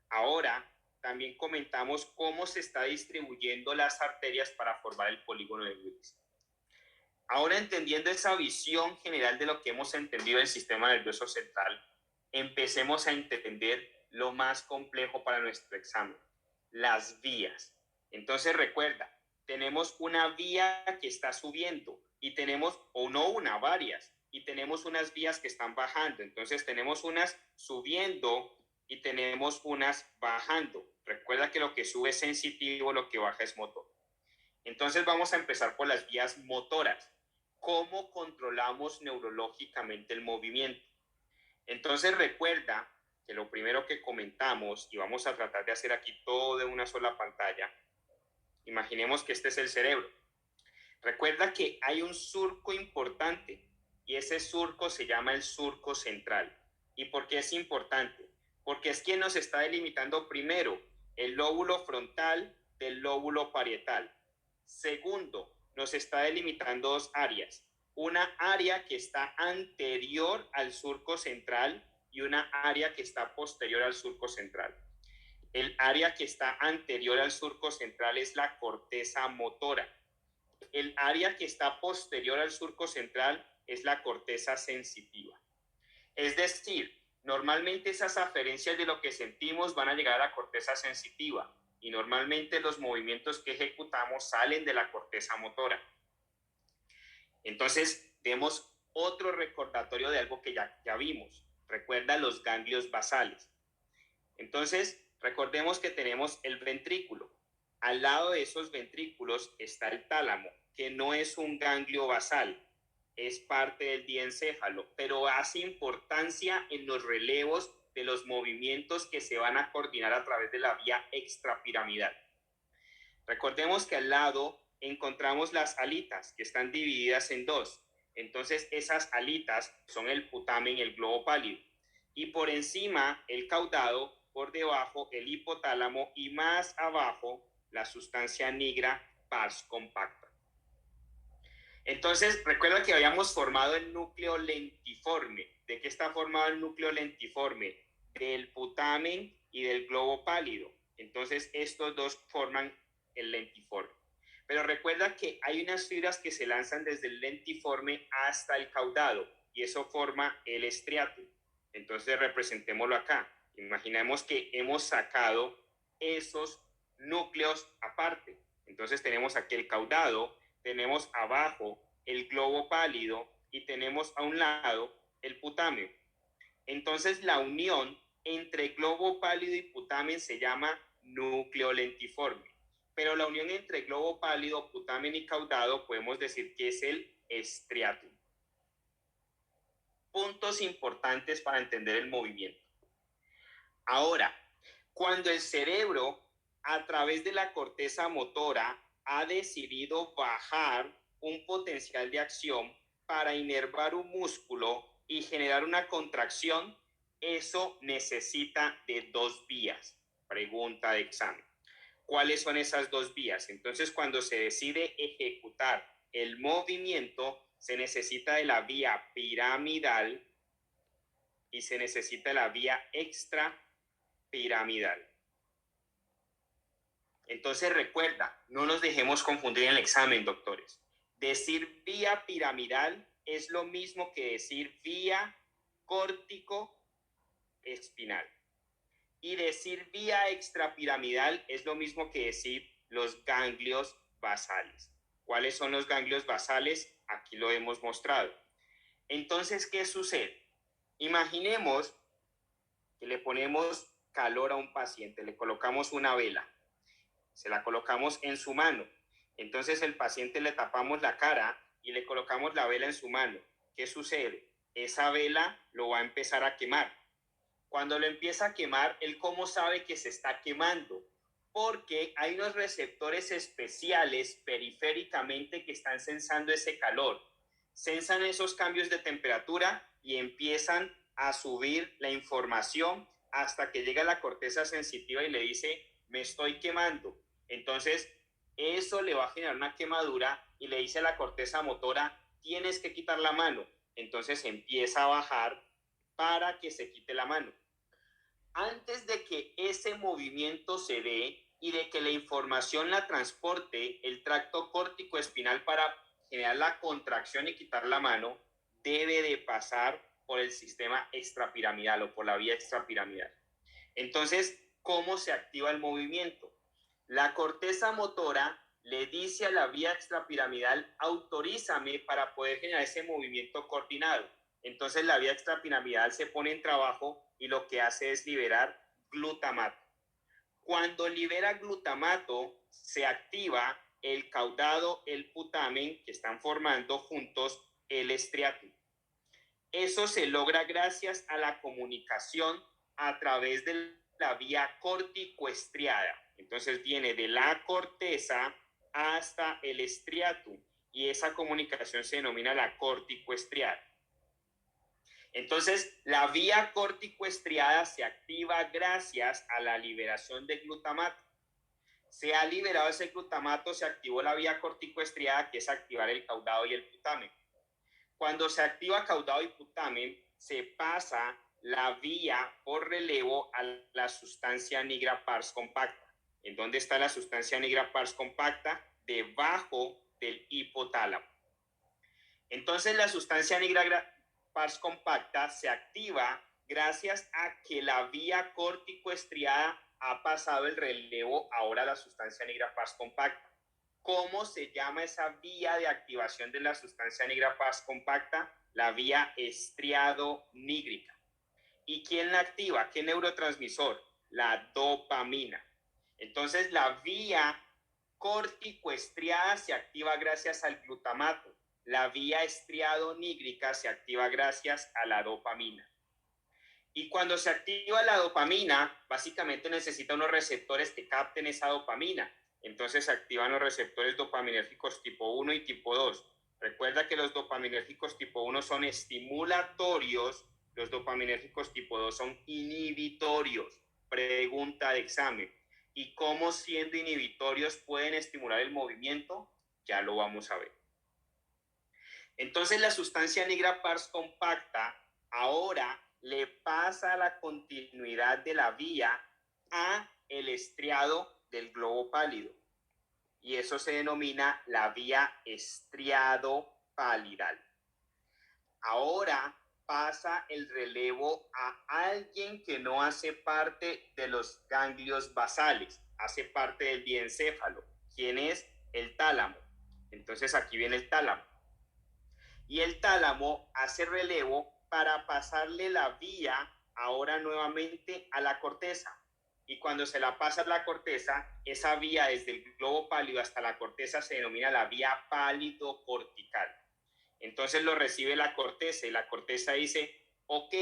Ahora, también comentamos cómo se está distribuyendo las arterias para formar el polígono de Willis. Ahora, entendiendo esa visión general de lo que hemos entendido del sistema nervioso central, empecemos a entender lo más complejo para nuestro examen, las vías. Entonces recuerda, tenemos una vía que está subiendo y tenemos, o no una, varias, y tenemos unas vías que están bajando. Entonces tenemos unas subiendo y tenemos unas bajando. Recuerda que lo que sube es sensitivo, lo que baja es motor. Entonces vamos a empezar por las vías motoras. ¿Cómo controlamos neurológicamente el movimiento? Entonces recuerda que lo primero que comentamos, y vamos a tratar de hacer aquí todo de una sola pantalla, imaginemos que este es el cerebro. Recuerda que hay un surco importante y ese surco se llama el surco central. ¿Y por qué es importante? Porque es quien nos está delimitando primero el lóbulo frontal del lóbulo parietal. Segundo, nos está delimitando dos áreas. Una área que está anterior al surco central y una área que está posterior al surco central. El área que está anterior al surco central es la corteza motora. El área que está posterior al surco central es la corteza sensitiva. Es decir, normalmente esas aferencias de lo que sentimos van a llegar a la corteza sensitiva y normalmente los movimientos que ejecutamos salen de la corteza motora. Entonces, demos otro recordatorio de algo que ya vimos. Recuerda los ganglios basales. Entonces, recordemos que tenemos el ventrículo. Al lado de esos ventrículos está el tálamo, que no es un ganglio basal, es parte del diencéfalo, pero hace importancia en los relevos de los movimientos que se van a coordinar a través de la vía extrapiramidal. Recordemos que al lado encontramos las alitas, que están divididas en dos. Entonces, esas alitas son el putamen y el globo pálido. Y por encima, el caudado, por debajo, el hipotálamo y más abajo, la sustancia nigra pars compacta. Entonces, recuerda que habíamos formado el núcleo lentiforme. ¿De qué está formado el núcleo lentiforme? Del putamen y del globo pálido. Entonces, estos dos forman el lentiforme. Pero recuerda que hay unas fibras que se lanzan desde el lentiforme hasta el caudado y eso forma el estriatum. Entonces, representémoslo acá. Imaginemos que hemos sacado esos núcleos aparte. Entonces, tenemos aquí el caudado, tenemos abajo el globo pálido y tenemos a un lado el putamen. Entonces la unión entre globo pálido y putamen se llama núcleo lentiforme. Pero la unión entre globo pálido, putamen y caudado podemos decir que es el estriatum. Puntos importantes para entender el movimiento. Ahora, cuando el cerebro a través de la corteza motora ha decidido bajar un potencial de acción para inervar un músculo y generar una contracción, eso necesita de dos vías. Pregunta de examen. ¿Cuáles son esas dos vías? Entonces, cuando se decide ejecutar el movimiento, se necesita de la vía piramidal y se necesita de la vía extrapiramidal. Entonces recuerda, no nos dejemos confundir en el examen, doctores. Decir vía piramidal es lo mismo que decir vía córtico-espinal. Y decir vía extrapiramidal es lo mismo que decir los ganglios basales. ¿Cuáles son los ganglios basales? Aquí lo hemos mostrado. Entonces, ¿qué sucede? Imaginemos que le ponemos calor a un paciente, le colocamos una vela, se la colocamos en su mano. Entonces, el paciente le tapamos la cara y le colocamos la vela en su mano. ¿Qué sucede? Esa vela lo va a empezar a quemar. Cuando lo empieza a quemar, ¿él cómo sabe que se está quemando? Porque hay unos receptores especiales periféricamente que están sensando ese calor. Sensan esos cambios de temperatura y empiezan a subir la información hasta que llega a la corteza sensitiva y le dice, me estoy quemando. Entonces, eso le va a generar una quemadura y le dice a la corteza motora, tienes que quitar la mano. Entonces empieza a bajar para que se quite la mano. Antes de que ese movimiento se dé y de que la información la transporte el tracto córtico-espinal para generar la contracción y quitar la mano, debe de pasar por el sistema extrapiramidal o por la vía extrapiramidal. Entonces, ¿cómo se activa el movimiento? La corteza motora le dice a la vía extrapiramidal, autorízame para poder generar ese movimiento coordinado. Entonces la vía extrapiramidal se pone en trabajo y lo que hace es liberar glutamato. Cuando libera glutamato, se activa el caudado, el putamen, que están formando juntos el estriatum. Eso se logra gracias a la comunicación a través de la vía corticoestriada. Entonces viene de la corteza hasta el estriatum y esa comunicación se denomina la corticoestriada. Entonces, la vía córtico-estriada se activa gracias a la liberación de glutamato. Se ha liberado ese glutamato, se activó la vía córtico-estriada, que es activar el caudado y el putamen. Cuando se activa caudado y putamen, se pasa la vía por relevo a la sustancia nigra pars compacta. ¿En dónde está la sustancia nigra pars compacta? Debajo del hipotálamo. Entonces, la sustancia nigra pars compacta se activa gracias a que la vía córtico-estriada ha pasado el relevo ahora a la sustancia nigra pars compacta. ¿Cómo se llama esa vía de activación de la sustancia nigra pars compacta? La vía estriado-nígrica. ¿Y quién la activa? ¿Qué neurotransmisor? La dopamina. Entonces, la vía córtico-estriada se activa gracias al glutamato. La vía estriado-nígrica se activa gracias a la dopamina. Y cuando se activa la dopamina, básicamente necesita unos receptores que capten esa dopamina. Entonces se activan los receptores dopaminérgicos tipo 1 y tipo 2. Recuerda que los dopaminérgicos tipo 1 son estimulatorios, los dopaminérgicos tipo 2 son inhibitorios. Pregunta de examen. ¿Y cómo siendo inhibitorios pueden estimular el movimiento? Ya lo vamos a ver. Entonces la sustancia nigra pars compacta ahora le pasa la continuidad de la vía a el estriado del globo pálido. Y eso se denomina la vía estriado-palidal. Ahora pasa el relevo a alguien que no hace parte de los ganglios basales, hace parte del diencéfalo. ¿Quién es? El tálamo. Entonces aquí viene el tálamo. Y el tálamo hace relevo para pasarle la vía ahora nuevamente a la corteza. Y cuando se la pasa a la corteza, esa vía desde el globo pálido hasta la corteza se denomina la vía pálido-cortical. Entonces lo recibe la corteza y la corteza dice, ok,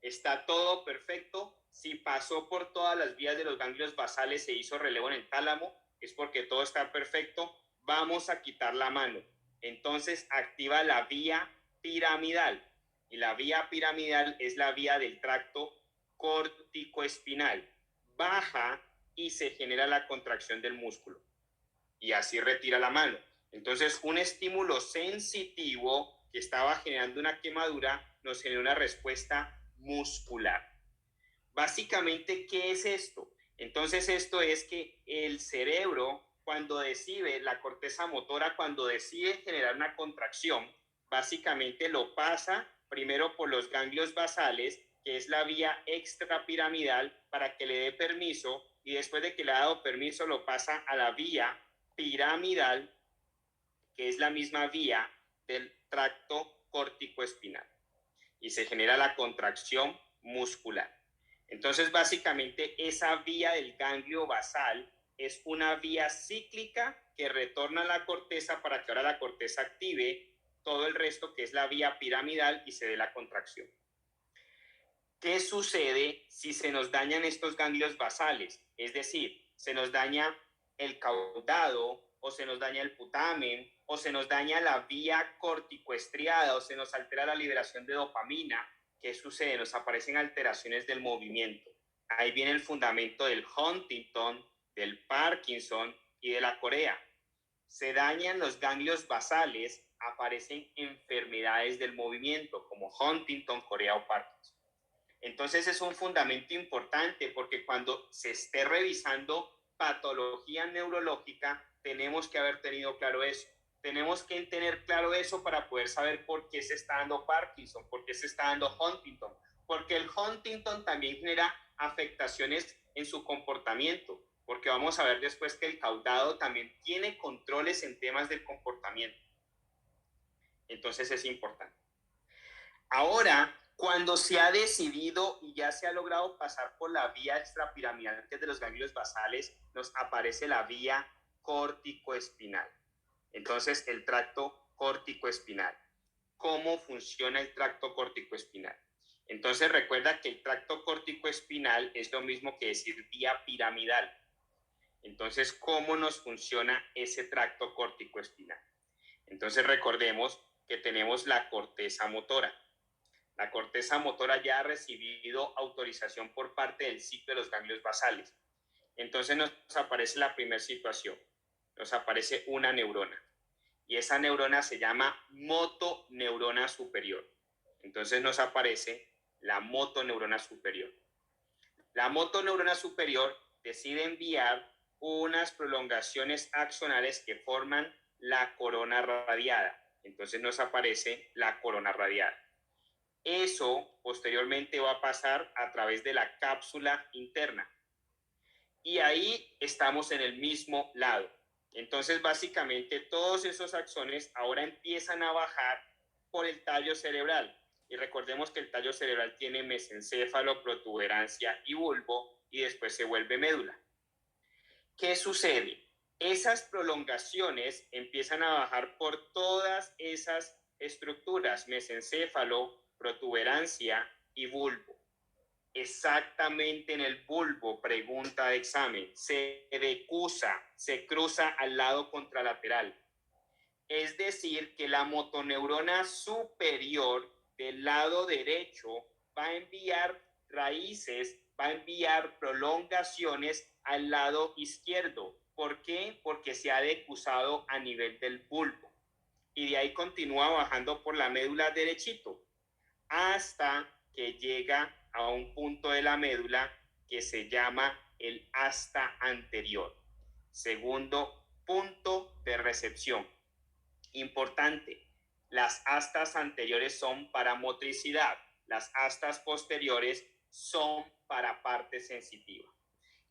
está todo perfecto. Si pasó por todas las vías de los ganglios basales, se hizo relevo en el tálamo, es porque todo está perfecto. Vamos a quitar la mano. Entonces activa la vía piramidal. Y la vía piramidal es la vía del tracto córtico-espinal. Baja y se genera la contracción del músculo. Y así retira la mano. Entonces, un estímulo sensitivo que estaba generando una quemadura nos genera una respuesta muscular. Básicamente, ¿qué es esto? Entonces esto es que el cerebro, cuando decide, la corteza motora, cuando decide generar una contracción, básicamente lo pasa primero por los ganglios basales, que es la vía extrapiramidal, para que le dé permiso, y después de que le ha dado permiso lo pasa a la vía piramidal, que es la misma vía del tracto córtico-espinal, y se genera la contracción muscular. Entonces, básicamente, esa vía del ganglio basal es una vía cíclica que retorna a la corteza para que ahora la corteza active todo el resto, que es la vía piramidal, y se dé la contracción. ¿Qué sucede si se nos dañan estos ganglios basales? Es decir, se nos daña el caudado, o se nos daña el putamen, o se nos daña la vía corticoestriada, o se nos altera la liberación de dopamina. ¿Qué sucede? Nos aparecen alteraciones del movimiento. Ahí viene el fundamento del Huntington, del Parkinson y de la Corea. Se dañan los ganglios basales, aparecen enfermedades del movimiento como Huntington, Corea o Parkinson. Entonces es un fundamento importante, porque cuando se esté revisando patología neurológica, tenemos que haber tenido claro eso. Tenemos que tener claro eso para poder saber por qué se está dando Parkinson, por qué se está dando Huntington, porque el Huntington también genera afectaciones en su comportamiento, porque vamos a ver después que el caudado también tiene controles en temas del comportamiento. Entonces es importante. Ahora, cuando se ha decidido y ya se ha logrado pasar por la vía extrapiramidal, que es de los ganglios basales, nos aparece la vía córtico-espinal. Entonces, el tracto córtico-espinal. ¿Cómo funciona el tracto córtico-espinal? Entonces, recuerda que el tracto córtico-espinal es lo mismo que decir vía piramidal. Entonces, ¿cómo nos funciona ese tracto córtico-espinal? Entonces, recordemos que tenemos la corteza motora. La corteza motora ya ha recibido autorización por parte del ciclo de los ganglios basales. Entonces nos aparece la primera situación. Nos aparece una neurona. Y esa neurona se llama motoneurona superior. Entonces nos aparece la motoneurona superior. La motoneurona superior decide enviar unas prolongaciones axonales que forman la corona radiada. Entonces nos aparece la corona radiada. Eso posteriormente va a pasar a través de la cápsula interna. Y ahí estamos en el mismo lado. Entonces, básicamente, todos esos axones ahora empiezan a bajar por el tallo cerebral. Y recordemos que el tallo cerebral tiene mesencéfalo, protuberancia y bulbo, y después se vuelve médula. ¿Qué sucede? Esas prolongaciones empiezan a bajar por todas esas estructuras, mesencéfalo, protuberancia y bulbo. Exactamente en el bulbo, pregunta de examen, se decusa, se cruza al lado contralateral. Es decir, que la motoneurona superior del lado derecho va a enviar raíces, va a enviar prolongaciones al lado izquierdo. ¿Por qué? Porque se ha decusado a nivel del bulbo. Y de ahí continúa bajando por la médula derechito, hasta que llega a un punto de la médula que se llama el asta anterior. Segundo punto de recepción. Importante, las astas anteriores son para motricidad, las astas posteriores son para parte sensitiva.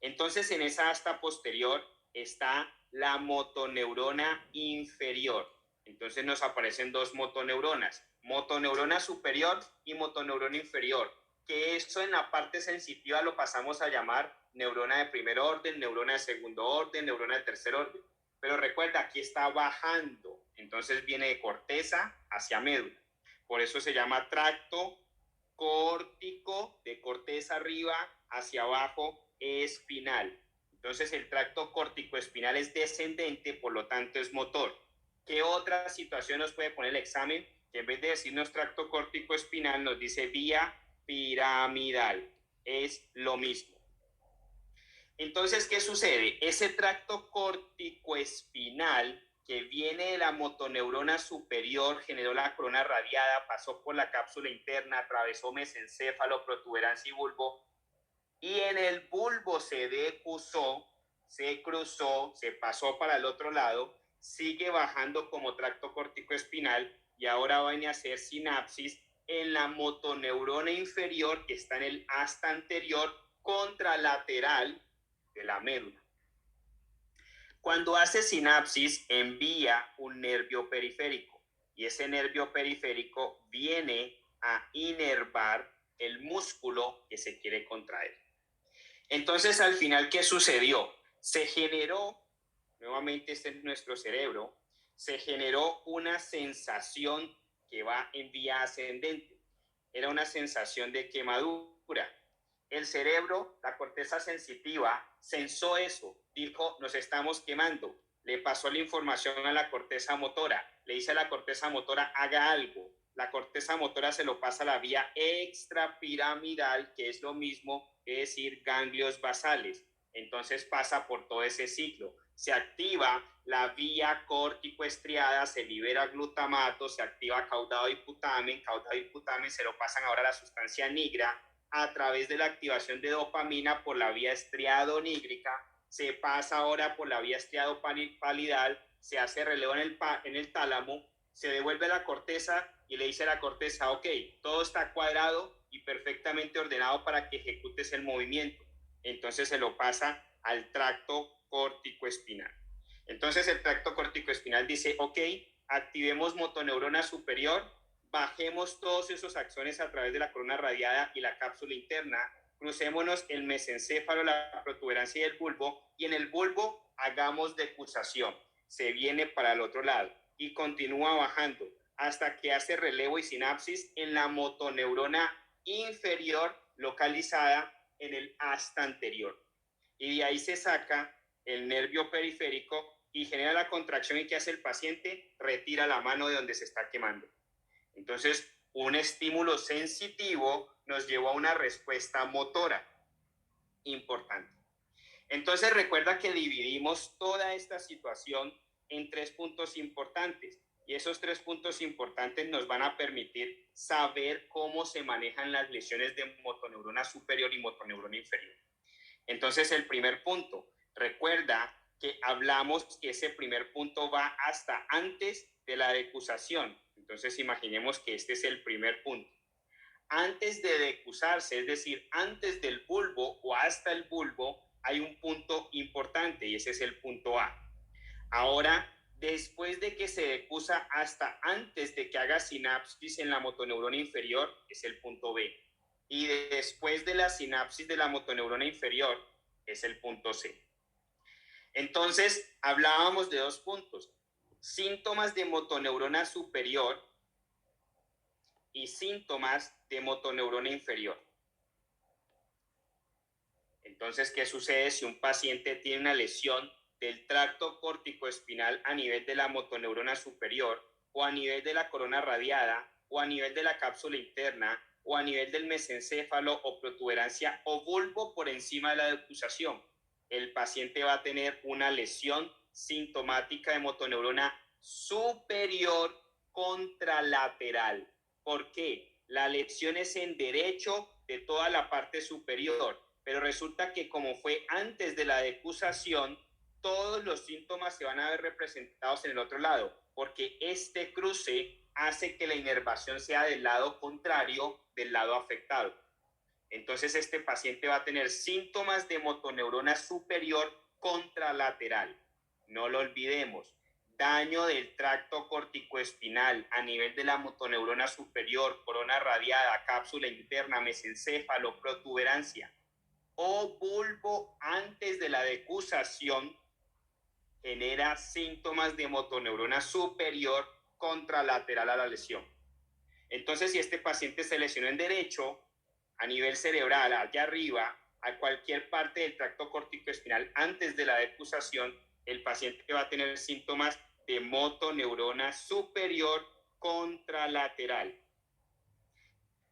Entonces, en esa asta posterior está la motoneurona inferior. Entonces nos aparecen dos motoneuronas, motoneurona superior y motoneurona inferior, que eso en la parte sensitiva lo pasamos a llamar neurona de primer orden, neurona de segundo orden, neurona de tercer orden. Pero recuerda, aquí está bajando, entonces viene de corteza hacia médula. Por eso se llama tracto córtico, de corteza arriba hacia abajo, espinal. Entonces el tracto córtico-espinal es descendente, por lo tanto es motor. ¿Qué otra situación nos puede poner el examen? Que en vez de decirnos tracto córtico-espinal nos dice vía piramidal. Es lo mismo. Entonces, ¿qué sucede? Ese tracto córtico-espinal que viene de la motoneurona superior, generó la corona radiada, pasó por la cápsula interna, atravesó mesencéfalo, protuberancia y bulbo, y en el bulbo se decusó, se cruzó, se pasó para el otro lado, sigue bajando como tracto corticoespinal y ahora va a hacer sinapsis en la motoneurona inferior que está en el asta anterior contralateral de la médula. Cuando hace sinapsis envía un nervio periférico y ese nervio periférico viene a inervar el músculo que se quiere contraer. Entonces, al final, ¿qué sucedió? Se generó, nuevamente este es nuestro cerebro, se generó una sensación que va en vía ascendente. Era una sensación de quemadura. El cerebro, la corteza sensitiva, sensó eso, dijo, nos estamos quemando. Le pasó la información a la corteza motora, le dice a la corteza motora, haga algo. La corteza motora se lo pasa a la vía extrapiramidal, que es lo mismo que decir ganglios basales. Entonces pasa por todo ese ciclo. Se activa la vía córtico-estriada, se libera glutamato, se activa caudado hiputamen se lo pasan ahora a la sustancia nigra a través de la activación de dopamina por la vía estriadonígrica, se pasa ahora por la vía estriadopalidal, se hace relevo en el tálamo, se devuelve la corteza y le dice a la corteza, ok, todo está cuadrado y perfectamente ordenado para que ejecutes el movimiento. Entonces se lo pasa al tracto córtico-espinal. Entonces el tracto córtico-espinal dice, ok, activemos motoneurona superior, bajemos todos esos axones a través de la corona radiada y la cápsula interna, crucémonos el mesencéfalo, la protuberancia y el bulbo, y en el bulbo hagamos decusación. Se viene para el otro lado y continúa bajando hasta que hace relevo y sinapsis en la motoneurona inferior localizada en el asta anterior. Y de ahí se saca el nervio periférico y genera la contracción. ¿Y qué hace el paciente? Retira la mano de donde se está quemando. Entonces, un estímulo sensitivo nos llevó a una respuesta motora importante. Entonces, recuerda que dividimos toda esta situación en 3 puntos importantes. Y esos 3 puntos importantes nos van a permitir saber cómo se manejan las lesiones de motoneurona superior y motoneurona inferior. Entonces, el primer punto, recuerda que hablamos que ese primer punto va hasta antes de la decusación. Entonces, imaginemos que este es el primer punto. Antes de decusarse, es decir, antes del bulbo o hasta el bulbo, hay un punto importante y ese es el punto A. Ahora, después de que se decusa hasta antes de que haga sinapsis en la motoneurona inferior, es el punto B. Y después de la sinapsis de la motoneurona inferior, es el punto C. Entonces, hablábamos de 2 puntos. Síntomas de motoneurona superior y síntomas de motoneurona inferior. Entonces, ¿qué sucede si un paciente tiene una lesión del tracto córtico-espinal a nivel de la motoneurona superior o a nivel de la corona radiada o a nivel de la cápsula interna o a nivel del mesencéfalo o protuberancia o bulbo por encima de la decusación? El paciente va a tener una lesión sintomática de motoneurona superior contralateral. ¿Por qué? La lesión es en derecho de toda la parte superior, pero resulta que como fue antes de la decusación, todos los síntomas se van a ver representados en el otro lado, porque este cruce hace que la inervación sea del lado contrario del lado afectado. Entonces este paciente va a tener síntomas de motoneurona superior contralateral. No lo olvidemos. Daño del tracto corticoespinal a nivel de la motoneurona superior, corona radiada, cápsula interna, mesencéfalo, protuberancia o bulbo antes de la decusación genera síntomas de motoneurona superior contralateral a la lesión. Entonces, si este paciente se lesionó en derecho, a nivel cerebral, allá arriba, a cualquier parte del tracto corticoespinal antes de la decusación, el paciente va a tener síntomas de motoneurona superior contralateral.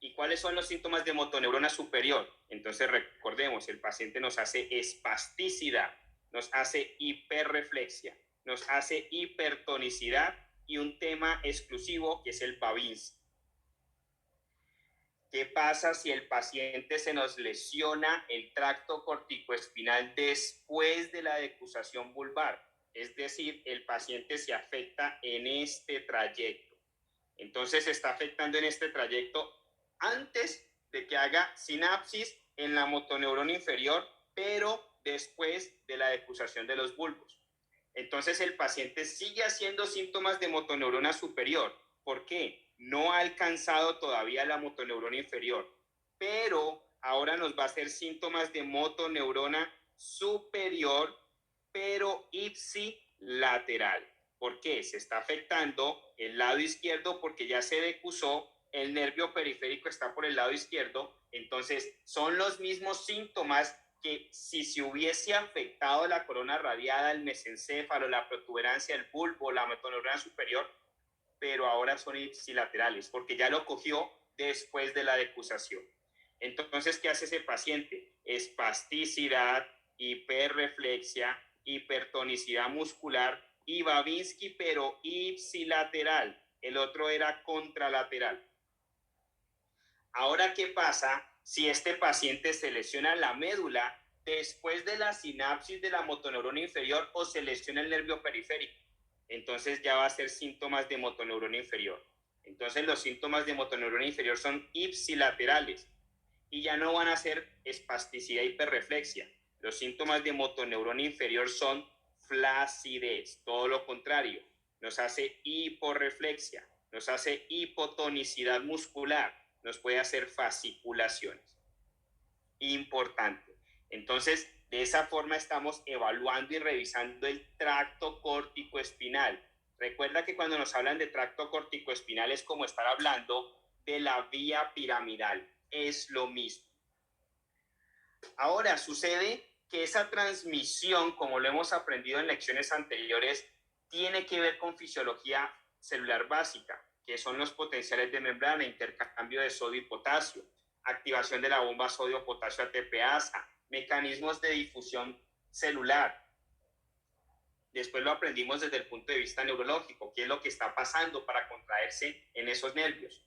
¿Y cuáles son los síntomas de motoneurona superior? Entonces recordemos, el paciente nos hace espasticidad, nos hace hiperreflexia, nos hace hipertonicidad y un tema exclusivo que es el Babinski. ¿Qué pasa si el paciente se nos lesiona el tracto corticoespinal después de la decusación vulvar? Es decir, el paciente se afecta en este trayecto. Entonces se está afectando en este trayecto antes de que haga sinapsis en la motoneurona inferior, pero después de la decusación de los bulbos. Entonces el paciente sigue haciendo síntomas de motoneurona superior. ¿Por qué? No ha alcanzado todavía la motoneurona inferior, pero ahora nos va a hacer síntomas de motoneurona superior, pero ipsilateral. ¿Por qué? Se está afectando el lado izquierdo porque ya se decusó, el nervio periférico está por el lado izquierdo, entonces son los mismos síntomas que si se hubiese afectado la corona radiada, el mesencéfalo, la protuberancia del bulbo, la motoneurona superior, pero ahora son ipsilaterales, porque ya lo cogió después de la decusación. Entonces, ¿qué hace ese paciente? Espasticidad, hiperreflexia, hipertonicidad muscular y Babinski, pero ipsilateral. El otro era contralateral. Ahora, ¿qué pasa si este paciente se lesiona la médula después de la sinapsis de la motoneurona inferior o se lesiona el nervio periférico? Entonces ya va a ser síntomas de motoneurona inferior. Entonces los síntomas de motoneurona inferior son ipsilaterales y ya no van a ser espasticidad e hiperreflexia. Los síntomas de motoneurona inferior son flacidez, todo lo contrario, nos hace hiporreflexia, nos hace hipotonicidad muscular, nos puede hacer fasciculaciones. Importante. Entonces, de esa forma estamos evaluando y revisando el tracto córtico-espinal. Recuerda que cuando nos hablan de tracto córtico-espinal es como estar hablando de la vía piramidal. Es lo mismo. Ahora, sucede que esa transmisión, como lo hemos aprendido en lecciones anteriores, tiene que ver con fisiología celular básica, que son los potenciales de membrana, intercambio de sodio y potasio, activación de la bomba sodio-potasio ATPasa, mecanismos de difusión celular. Después lo aprendimos desde el punto de vista neurológico, qué es lo que está pasando para contraerse en esos nervios.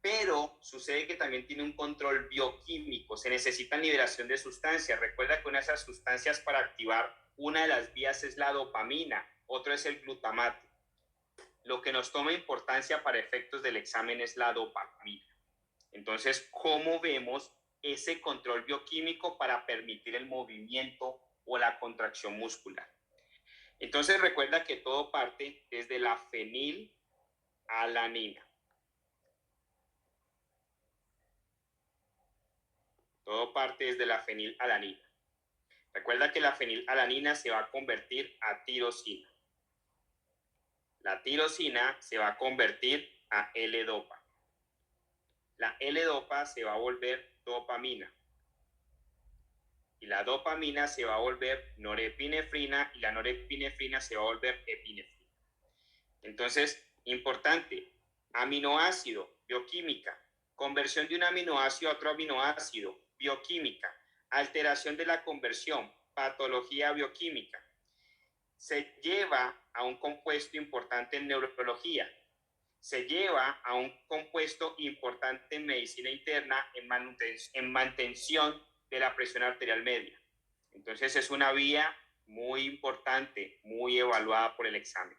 Pero sucede que también tiene un control bioquímico, se necesita liberación de sustancias. Recuerda que una de esas sustancias para activar una de las vías es la dopamina, otro es el glutamato. Lo que nos toma importancia para efectos del examen es la dopamina. Entonces, ¿cómo vemos ese control bioquímico para permitir el movimiento o la contracción muscular? Entonces, recuerda que todo parte desde la fenilalanina. Todo parte desde la fenilalanina. Recuerda que la fenilalanina se va a convertir a tirosina. La tirosina se va a convertir a L-dopa. La L-dopa se va a volver dopamina. Y la dopamina se va a volver norepinefrina y la norepinefrina se va a volver epinefrina. Entonces, importante, aminoácido, bioquímica, conversión de un aminoácido a otro aminoácido, bioquímica, alteración de la conversión, patología bioquímica. Se lleva a un compuesto importante en neurología, se lleva a un compuesto importante en medicina interna en mantención de la presión arterial media. Entonces es una vía muy importante, muy evaluada por el examen.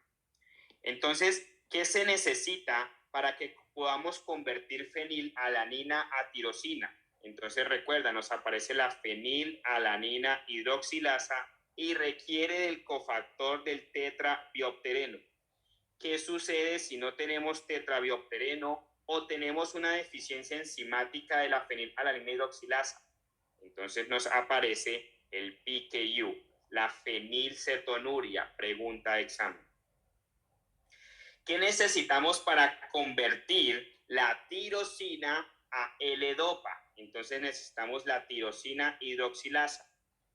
Entonces, ¿qué se necesita para que podamos convertir fenilalanina a tirosina? Entonces recuerda, nos aparece la fenilalanina hidroxilasa y requiere del cofactor del tetrabioptereno. ¿Qué sucede si no tenemos tetrabioptereno o tenemos una deficiencia enzimática de la fenilalanina hidroxilasa? Entonces nos aparece el PKU, la fenilcetonuria, pregunta de examen. ¿Qué necesitamos para convertir la tirosina a L-dopa? Entonces necesitamos la tirosina hidroxilasa.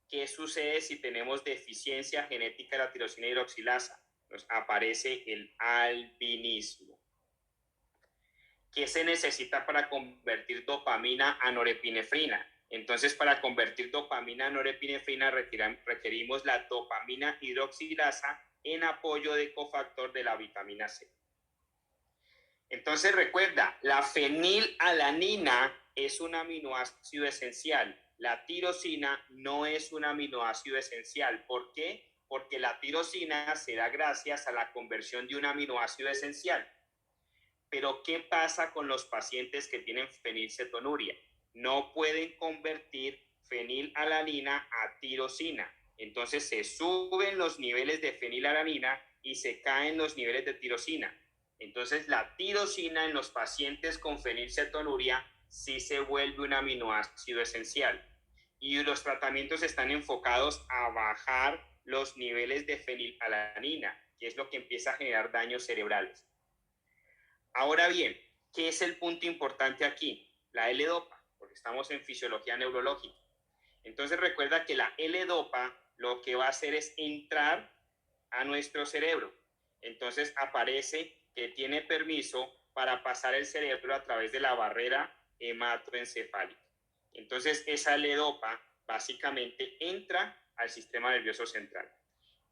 ¿Qué sucede si tenemos deficiencia genética de la tirosina hidroxilasa? Nos aparece el albinismo. ¿Qué se necesita para convertir dopamina a norepinefrina? Entonces, para convertir dopamina a norepinefrina requerimos la dopamina hidroxilasa en apoyo de cofactor de la vitamina C. Entonces recuerda, la fenilalanina es un aminoácido esencial. La tirosina no es un aminoácido esencial. ¿Por qué? Porque la tirosina se da gracias a la conversión de un aminoácido esencial. Pero ¿qué pasa con los pacientes que tienen fenilcetonuria? No pueden convertir fenilalanina a tirosina. Entonces se suben los niveles de fenilalanina y se caen los niveles de tirosina. Entonces la tirosina en los pacientes con fenilcetonuria sí se vuelve un aminoácido esencial. Y los tratamientos están enfocados a bajar los niveles de fenilalanina, que es lo que empieza a generar daños cerebrales. Ahora bien, ¿qué es el punto importante aquí? La L-Dopa, porque estamos en fisiología neurológica. Entonces recuerda que la L-Dopa lo que va a hacer es entrar a nuestro cerebro. Entonces aparece que tiene permiso para pasar el cerebro a través de la barrera hematoencefálica. Entonces esa L-Dopa básicamente entra al sistema nervioso central.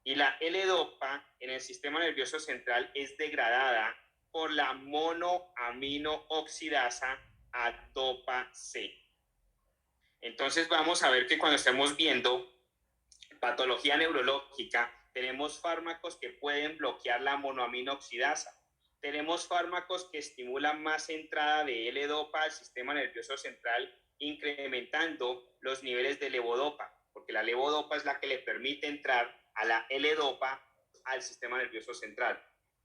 Y la L-Dopa en el sistema nervioso central es degradada por la monoaminooxidasa a dopa C. Entonces vamos a ver que cuando estemos viendo patología neurológica, tenemos fármacos que pueden bloquear la monoaminooxidasa. Tenemos fármacos que estimulan más entrada de L-Dopa al sistema nervioso central, incrementando los niveles de levodopa, porque la levodopa es la que le permite entrar a la L-Dopa al sistema nervioso central.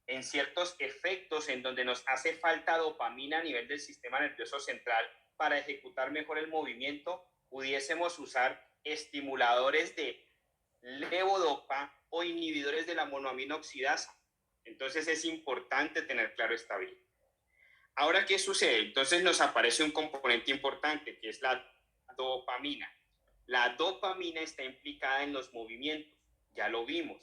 En ciertos efectos en donde nos hace falta dopamina a nivel del sistema nervioso central para ejecutar mejor el movimiento, pudiésemos usar estimuladores de levodopa o inhibidores de la monoaminooxidasa. Entonces es importante tener claro esta vía. Ahora, ¿qué sucede? Entonces nos aparece un componente importante que es la dopamina. La dopamina está implicada en los movimientos, ya lo vimos.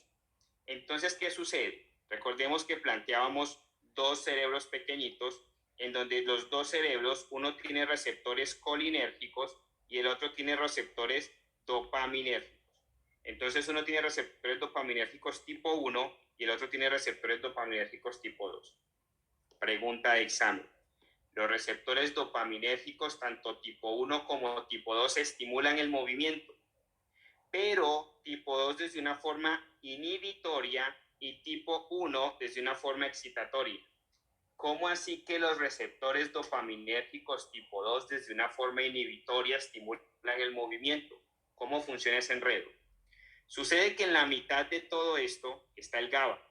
Entonces, ¿qué sucede? Recordemos que planteábamos dos cerebros pequeñitos en donde los dos cerebros, uno tiene receptores colinérgicos y el otro tiene receptores dopaminérgicos. Entonces uno tiene receptores dopaminérgicos tipo 1 y el otro tiene receptores dopaminérgicos tipo 2. Pregunta de examen. Los receptores dopaminérgicos, tanto tipo 1 como tipo 2, estimulan el movimiento, pero tipo 2 desde una forma inhibitoria y tipo 1 desde una forma excitatoria. ¿Cómo así que los receptores dopaminérgicos tipo 2 desde una forma inhibitoria estimulan el movimiento? ¿Cómo funciona ese enredo? Sucede que en la mitad de todo esto está el GABA.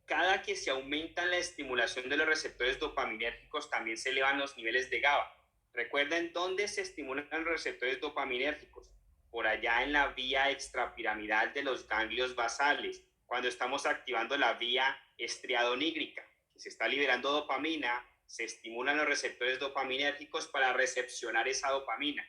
Cada que se aumenta la estimulación de los receptores dopaminérgicos, también se elevan los niveles de GABA. ¿Recuerdan dónde se estimulan los receptores dopaminérgicos? Por allá en la vía extrapiramidal de los ganglios basales, cuando estamos activando la vía estriadonígrica, que se está liberando dopamina, se estimulan los receptores dopaminérgicos para recepcionar esa dopamina.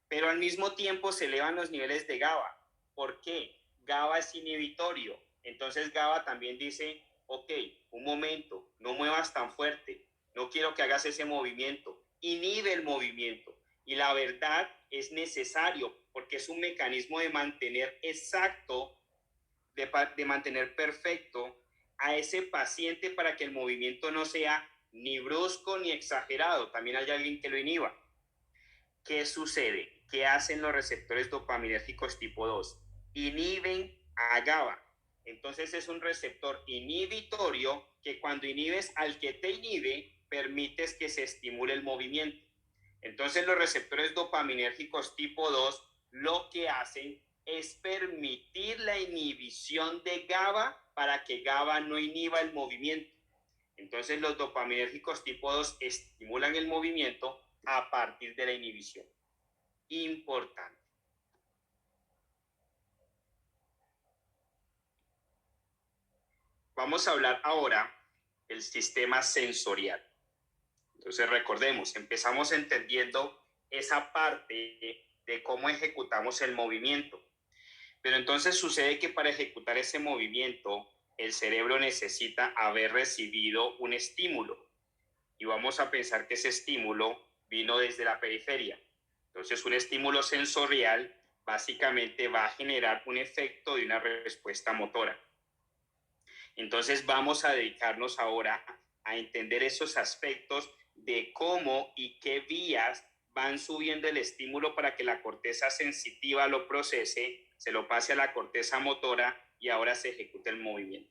Pero al mismo tiempo se elevan los niveles de GABA. ¿Por qué? GABA es inhibitorio. Entonces GABA también dice, ok, un momento, no muevas tan fuerte, no quiero que hagas ese movimiento, inhibe el movimiento. Y la verdad es necesario porque es un mecanismo de mantener exacto, de mantener perfecto a ese paciente para que el movimiento no sea ni brusco ni exagerado. También hay alguien que lo inhiba. ¿Qué sucede? ¿Qué hacen los receptores dopaminérgicos tipo 2? Inhiben a GABA. Entonces es un receptor inhibitorio que cuando inhibes al que te inhibe, permites que se estimule el movimiento. Entonces los receptores dopaminérgicos tipo 2 lo que hacen es permitir la inhibición de GABA para que GABA no inhiba el movimiento. Entonces los dopaminérgicos tipo 2 estimulan el movimiento a partir de la inhibición. Importante. Vamos a hablar ahora del sistema sensorial. Entonces recordemos, empezamos entendiendo esa parte de cómo ejecutamos el movimiento. Pero entonces sucede que para ejecutar ese movimiento, el cerebro necesita haber recibido un estímulo. Y vamos a pensar que ese estímulo vino desde la periferia. Entonces, un estímulo sensorial básicamente va a generar un efecto de una respuesta motora. Entonces, vamos a dedicarnos ahora a entender esos aspectos de cómo y qué vías van subiendo el estímulo para que la corteza sensitiva lo procese, se lo pase a la corteza motora y ahora se ejecute el movimiento.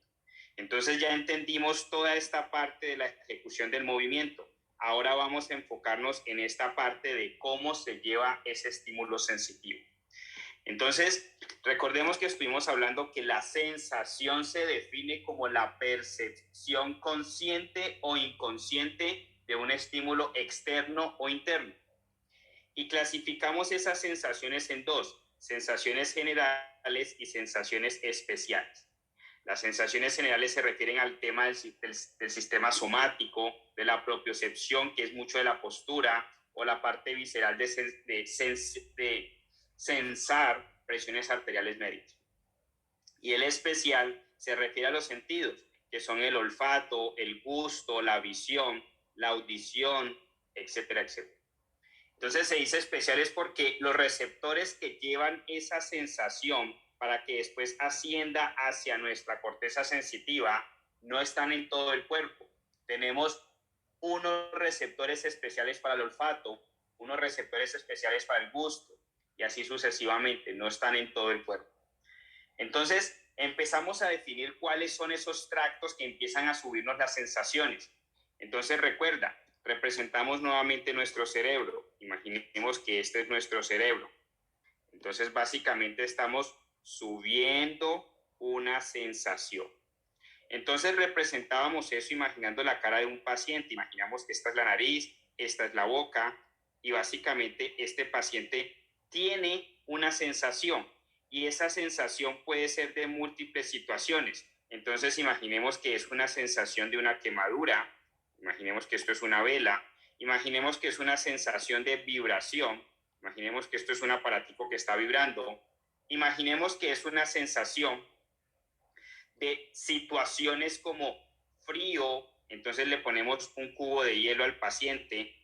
Entonces ya entendimos toda esta parte de la ejecución del movimiento. Ahora vamos a enfocarnos en esta parte de cómo se lleva ese estímulo sensitivo. Entonces, recordemos que estuvimos hablando que la sensación se define como la percepción consciente o inconsciente de un estímulo externo o interno. Y clasificamos esas sensaciones en dos: sensaciones generales y sensaciones especiales. Las sensaciones generales se refieren al tema del sistema somático, de la propiocepción, que es mucho de la postura, o la parte visceral de sensar presiones arteriales médicas. Y el especial se refiere a los sentidos, que son el olfato, el gusto, la visión, la audición, etcétera, etcétera. Entonces se dice especiales porque los receptores que llevan esa sensación para que después ascienda hacia nuestra corteza sensitiva no están en todo el cuerpo. Tenemos unos receptores especiales para el olfato, unos receptores especiales para el gusto, y así sucesivamente, no están en todo el cuerpo. Entonces empezamos a definir cuáles son esos tractos que empiezan a subirnos las sensaciones. Entonces recuerda, representamos nuevamente nuestro cerebro. Imaginemos que este es nuestro cerebro. Entonces básicamente estamos subiendo una sensación. Entonces representábamos eso imaginando la cara de un paciente. Imaginamos que esta es la nariz, esta es la boca, y básicamente este paciente tiene una sensación, y esa sensación puede ser de múltiples situaciones. Entonces imaginemos que es una sensación de una quemadura, imaginemos que esto es una vela, imaginemos que es una sensación de vibración, imaginemos que esto es un aparatico que está vibrando, imaginemos que es una sensación de situaciones como frío, entonces le ponemos un cubo de hielo al paciente,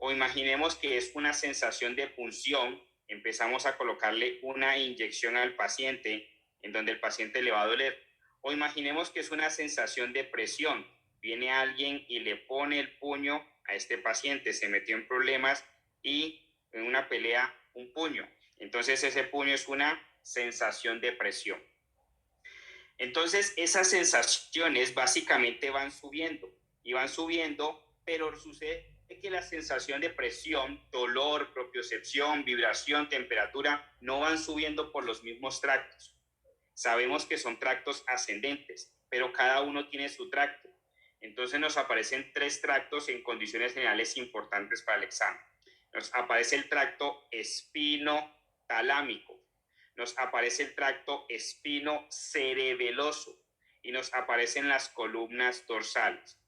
o imaginemos que es una sensación de punción, empezamos a colocarle una inyección al paciente en donde el paciente le va a doler, o imaginemos que es una sensación de presión, viene alguien y le pone el puño a este paciente, se metió en problemas y en una pelea un puño, entonces ese puño es una sensación de presión. Entonces esas sensaciones básicamente van subiendo y van subiendo, pero sucede que la sensación de presión, dolor, propiocepción, vibración, temperatura no van subiendo por los mismos tractos. Sabemos que son tractos ascendentes, pero cada uno tiene su tracto. Entonces nos aparecen 3 tractos en condiciones generales importantes para el examen. Nos aparece el tracto espinotalámico, nos aparece el tracto espinocerebeloso y nos aparecen las columnas dorsales.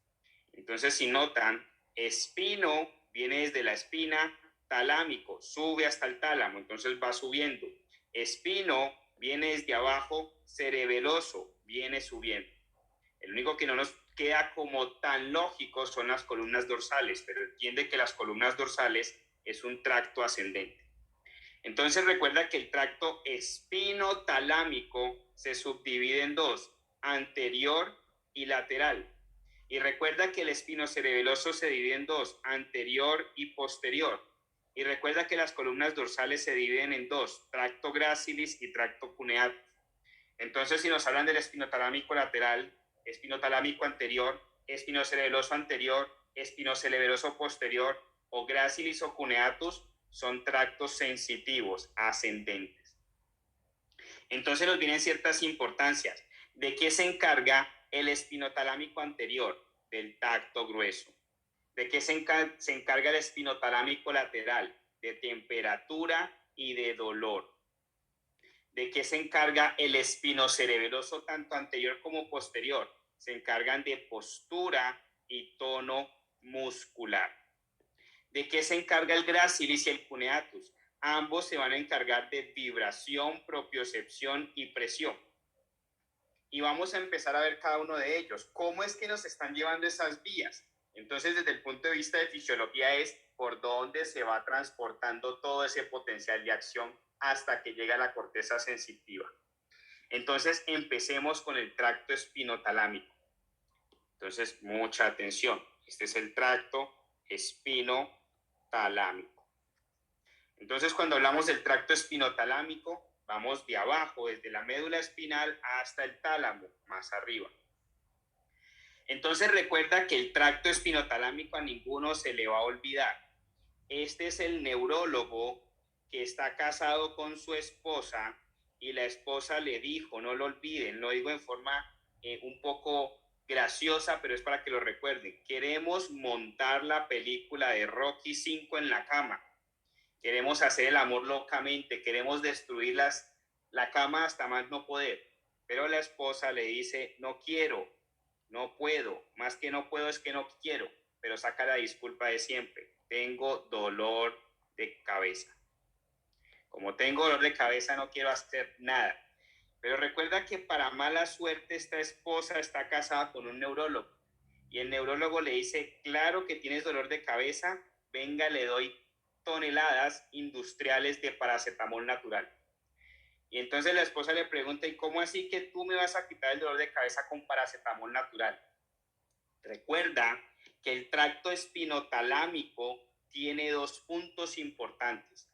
Entonces, si notan, espino viene desde la espina, talámico sube hasta el tálamo, entonces va subiendo. Espino viene desde abajo, cerebeloso viene subiendo. El único que no nos queda como tan lógico son las columnas dorsales, pero entiende que las columnas dorsales es un tracto ascendente. Entonces recuerda que el tracto espinotalámico se subdivide en 2, anterior y lateral. Y recuerda que el espinocerebeloso se divide en 2, anterior y posterior. Y recuerda que las columnas dorsales se dividen en 2, tracto gracilis y tracto cuneatus. Entonces, si nos hablan del espinotalámico lateral, espinotalámico anterior, espinocerebeloso anterior, espinocerebeloso posterior o gracilis o cuneatus, son tractos sensitivos ascendentes. Entonces nos vienen ciertas importancias. ¿De qué se encarga el espinotalámico anterior? Del tacto grueso. ¿De qué se encarga el espinotalámico lateral? De temperatura y de dolor. ¿De qué se encarga el espinocerebeloso tanto anterior como posterior? Se encargan de postura y tono muscular. ¿De qué se encarga el gracilis y el cuneatus? Ambos se van a encargar de vibración, propiocepción y presión. Y vamos a empezar a ver cada uno de ellos. ¿Cómo es que nos están llevando esas vías? Entonces, desde el punto de vista de fisiología es por dónde se va transportando todo ese potencial de acción hasta que llega a la corteza sensitiva. Entonces, empecemos con el tracto espinotalámico. Entonces, mucha atención. Este es el tracto espinotalámico. Entonces, cuando hablamos del tracto espinotalámico, vamos de abajo, desde la médula espinal hasta el tálamo, más arriba. Entonces, recuerda que el tracto espinotalámico a ninguno se le va a olvidar. Este es el neurólogo que está casado con su esposa y la esposa le dijo, no lo olviden, lo digo en forma un poco graciosa, pero es para que lo recuerden. Queremos montar la película de Rocky 5 en la cama. Queremos hacer el amor locamente, queremos destruir la cama hasta más no poder. Pero la esposa le dice, no quiero, no puedo, más que no puedo es que no quiero, pero saca la disculpa de siempre. Tengo dolor de cabeza. Como tengo dolor de cabeza no quiero hacer nada. Pero recuerda que para mala suerte esta esposa está casada con un neurólogo. Y el neurólogo le dice, claro que tienes dolor de cabeza, venga, le doy toneladas industriales de paracetamol natural. Y entonces la esposa le pregunta, ¿y cómo así que tú me vas a quitar el dolor de cabeza con paracetamol natural? Recuerda que el tracto espinotalámico tiene dos puntos importantes.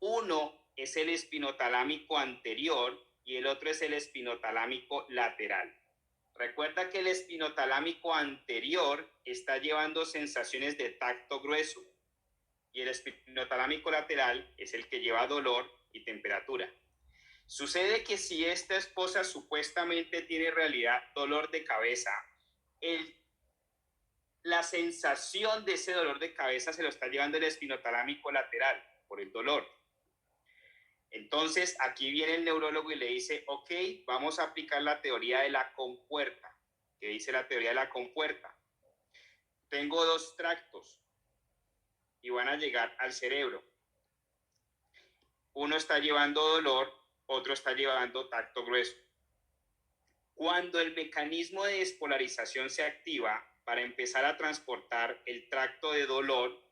Uno es el espinotalámico anterior y el otro es el espinotalámico lateral. Recuerda que el espinotalámico anterior está llevando sensaciones de tacto grueso y el espinotalámico lateral es el que lleva dolor y temperatura. Sucede que si esta esposa supuestamente tiene en realidad dolor de cabeza, la sensación de ese dolor de cabeza se lo está llevando el espinotalámico lateral por el dolor. Entonces, aquí viene el neurólogo y le dice, ok, vamos a aplicar la teoría de la compuerta. ¿Qué dice la teoría de la compuerta? Tengo dos tractos y van a llegar al cerebro. Uno está llevando dolor, otro está llevando tacto grueso. Cuando el mecanismo de despolarización se activa para empezar a transportar el tracto de dolor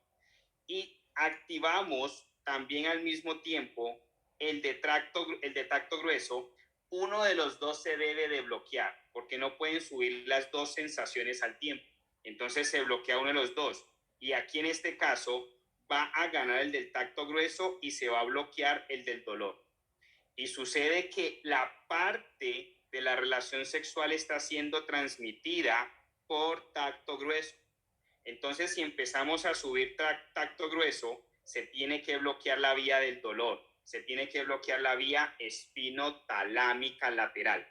y activamos también al mismo tiempo el de tacto grueso, uno de los dos se debe de bloquear porque no pueden subir las dos sensaciones al tiempo. Entonces se bloquea uno de los dos. Y aquí en este caso va a ganar el del tacto grueso y se va a bloquear el del dolor. Y sucede que la parte de la relación sexual está siendo transmitida por tacto grueso. Entonces, si empezamos a subir tacto grueso, se tiene que bloquear la vía del dolor, se tiene que bloquear la vía espinotalámica lateral.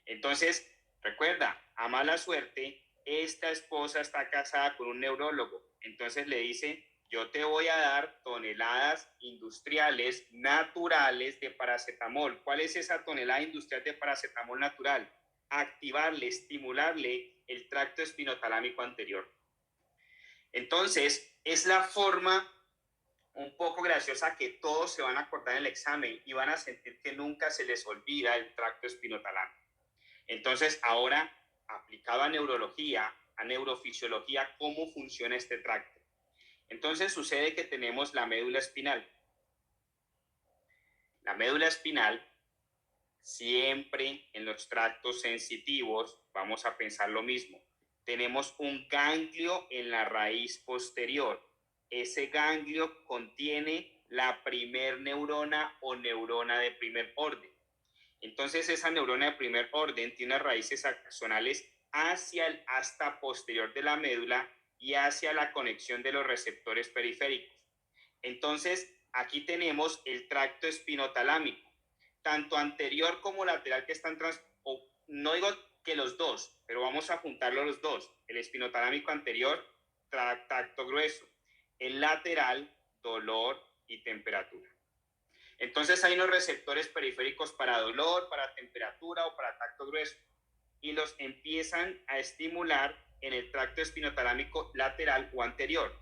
Entonces, recuerda, a mala suerte, esta esposa está casada con un neurólogo. Entonces le dice, yo te voy a dar toneladas industriales naturales de paracetamol. ¿Cuál es esa tonelada industrial de paracetamol natural? Activarle, estimularle el tracto espinotalámico anterior. Entonces, es la forma un poco graciosa que todos se van a acordar en el examen y van a sentir que nunca se les olvida el tracto espinotalámico. Entonces, ahora, aplicado a neurología, a neurofisiología, ¿cómo funciona este tracto? Entonces, sucede que tenemos la médula espinal. La médula espinal, siempre en los tractos sensitivos, vamos a pensar lo mismo. Tenemos un ganglio en la raíz posterior. Ese ganglio contiene la primer neurona o neurona de primer orden. Entonces, esa neurona de primer orden tiene raíces axonales hacia el asta posterior de la médula y hacia la conexión de los receptores periféricos. Entonces, aquí tenemos el tracto espinotalámico, tanto anterior como lateral que están no digo que los dos, pero vamos a juntarlo los dos. El espinotalámico anterior, tacto grueso. El lateral, dolor y temperatura. Entonces hay unos receptores periféricos para dolor, para temperatura o para tacto grueso y los empiezan a estimular en el tracto espinotalámico lateral o anterior.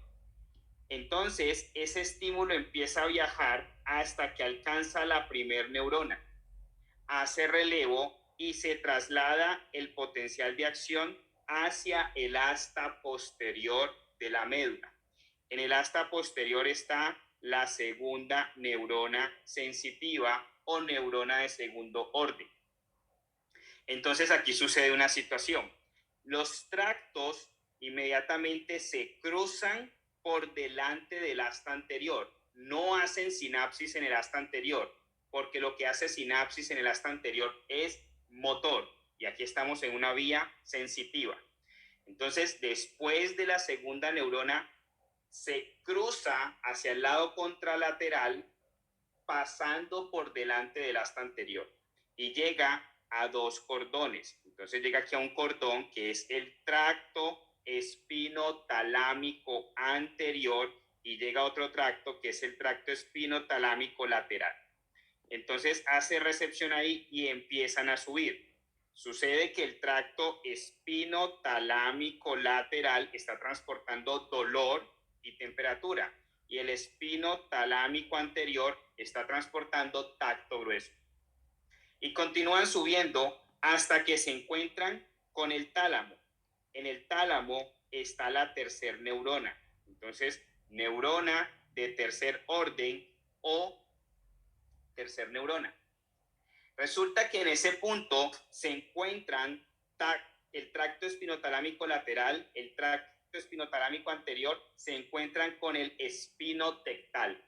Entonces ese estímulo empieza a viajar hasta que alcanza la primer neurona, hace relevo y se traslada el potencial de acción hacia el asta posterior de la médula. En el asta posterior está la segunda neurona sensitiva o neurona de segundo orden. Entonces aquí sucede una situación. Los tractos inmediatamente se cruzan por delante del asta anterior. No hacen sinapsis en el asta anterior, porque lo que hace sinapsis en el asta anterior es motor. Y aquí estamos en una vía sensitiva. Entonces, después de la segunda neurona, se cruza hacia el lado contralateral, pasando por delante del asta anterior y llega a dos cordones. Entonces llega aquí a un cordón que es el tracto espinotalámico anterior y llega a otro tracto que es el tracto espinotalámico lateral. Entonces hace recepción ahí y empiezan a subir. Sucede que el tracto espinotalámico lateral está transportando dolor y temperatura, y el espinotalámico anterior está transportando tacto grueso. Y continúan subiendo hasta que se encuentran con el tálamo. En el tálamo está la tercer neurona. Entonces, neurona de tercer orden o tercer neurona. Resulta que en ese punto se encuentran el tracto espinotalámico lateral, el tracto espinotalámico anterior, se encuentran con el espinotectal.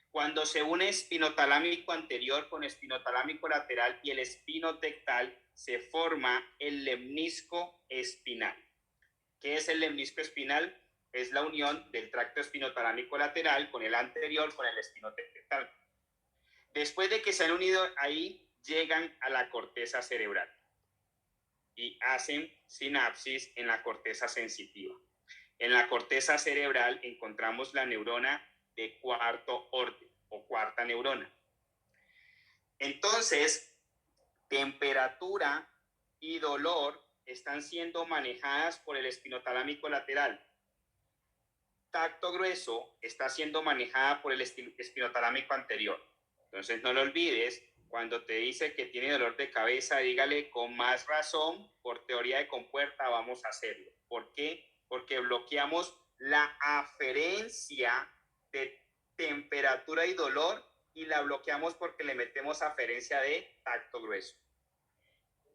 Cuando se une espinotalámico anterior con espinotalámico lateral y el espinotectal, se forma el lemnisco espinal. ¿Qué es el lemnisco espinal? Es la unión del tracto espinotalámico lateral con el anterior con el espinotectal. Después de que se han unido ahí, llegan a la corteza cerebral y hacen sinapsis en la corteza sensitiva. En la corteza cerebral encontramos la neurona de cuarto orden o cuarta neurona. Entonces, temperatura y dolor están siendo manejadas por el espinotalámico lateral. Tacto grueso está siendo manejada por el espinotalámico anterior. Entonces, no lo olvides, cuando te dice que tiene dolor de cabeza, dígale con más razón, por teoría de compuerta vamos a hacerlo. ¿Por qué? Porque bloqueamos la aferencia de temperatura y dolor y la bloqueamos porque le metemos aferencia de tacto grueso.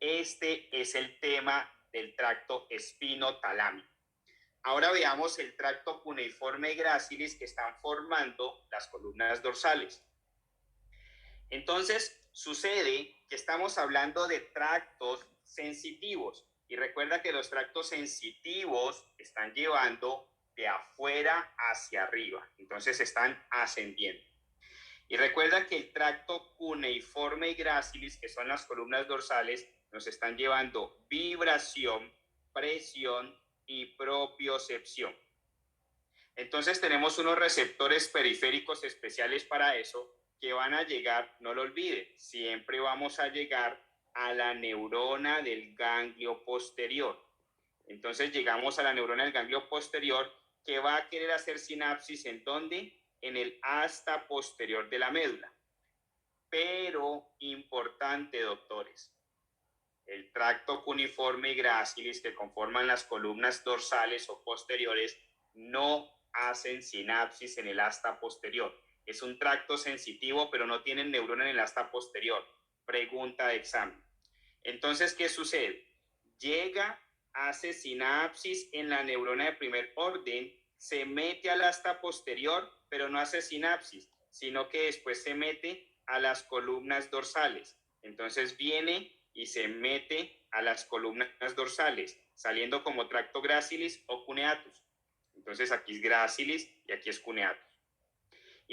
Este es el tema del tracto espinotalámico. Ahora veamos el tracto cuneiforme y grácilis que están formando las columnas dorsales. Entonces, sucede que estamos hablando de tractos sensitivos. Y recuerda que los tractos sensitivos están llevando de afuera hacia arriba. Entonces, están ascendiendo. Y recuerda que el tracto cuneiforme y grácilis, que son las columnas dorsales, nos están llevando vibración, presión y propiocepción. Entonces tenemos unos receptores periféricos especiales para eso que van a llegar, no lo olviden, siempre vamos a llegar a la neurona del ganglio posterior. Entonces llegamos a la neurona del ganglio posterior que va a querer hacer sinapsis ¿en dónde? En el asta posterior de la médula. Pero importante, doctores, el tracto cuneiforme y grácilis que conforman las columnas dorsales o posteriores no hacen sinapsis en el asta posterior. Es un tracto sensitivo, pero no tienen neurona en el asta posterior. Pregunta de examen. Entonces, ¿qué sucede? Llega, hace sinapsis en la neurona de primer orden, se mete al asta posterior, pero no hace sinapsis, sino que después se mete a las columnas dorsales. Entonces viene y se mete a las columnas dorsales, saliendo como tracto grácilis o cuneatus. Entonces aquí es grácilis y aquí es cuneatus.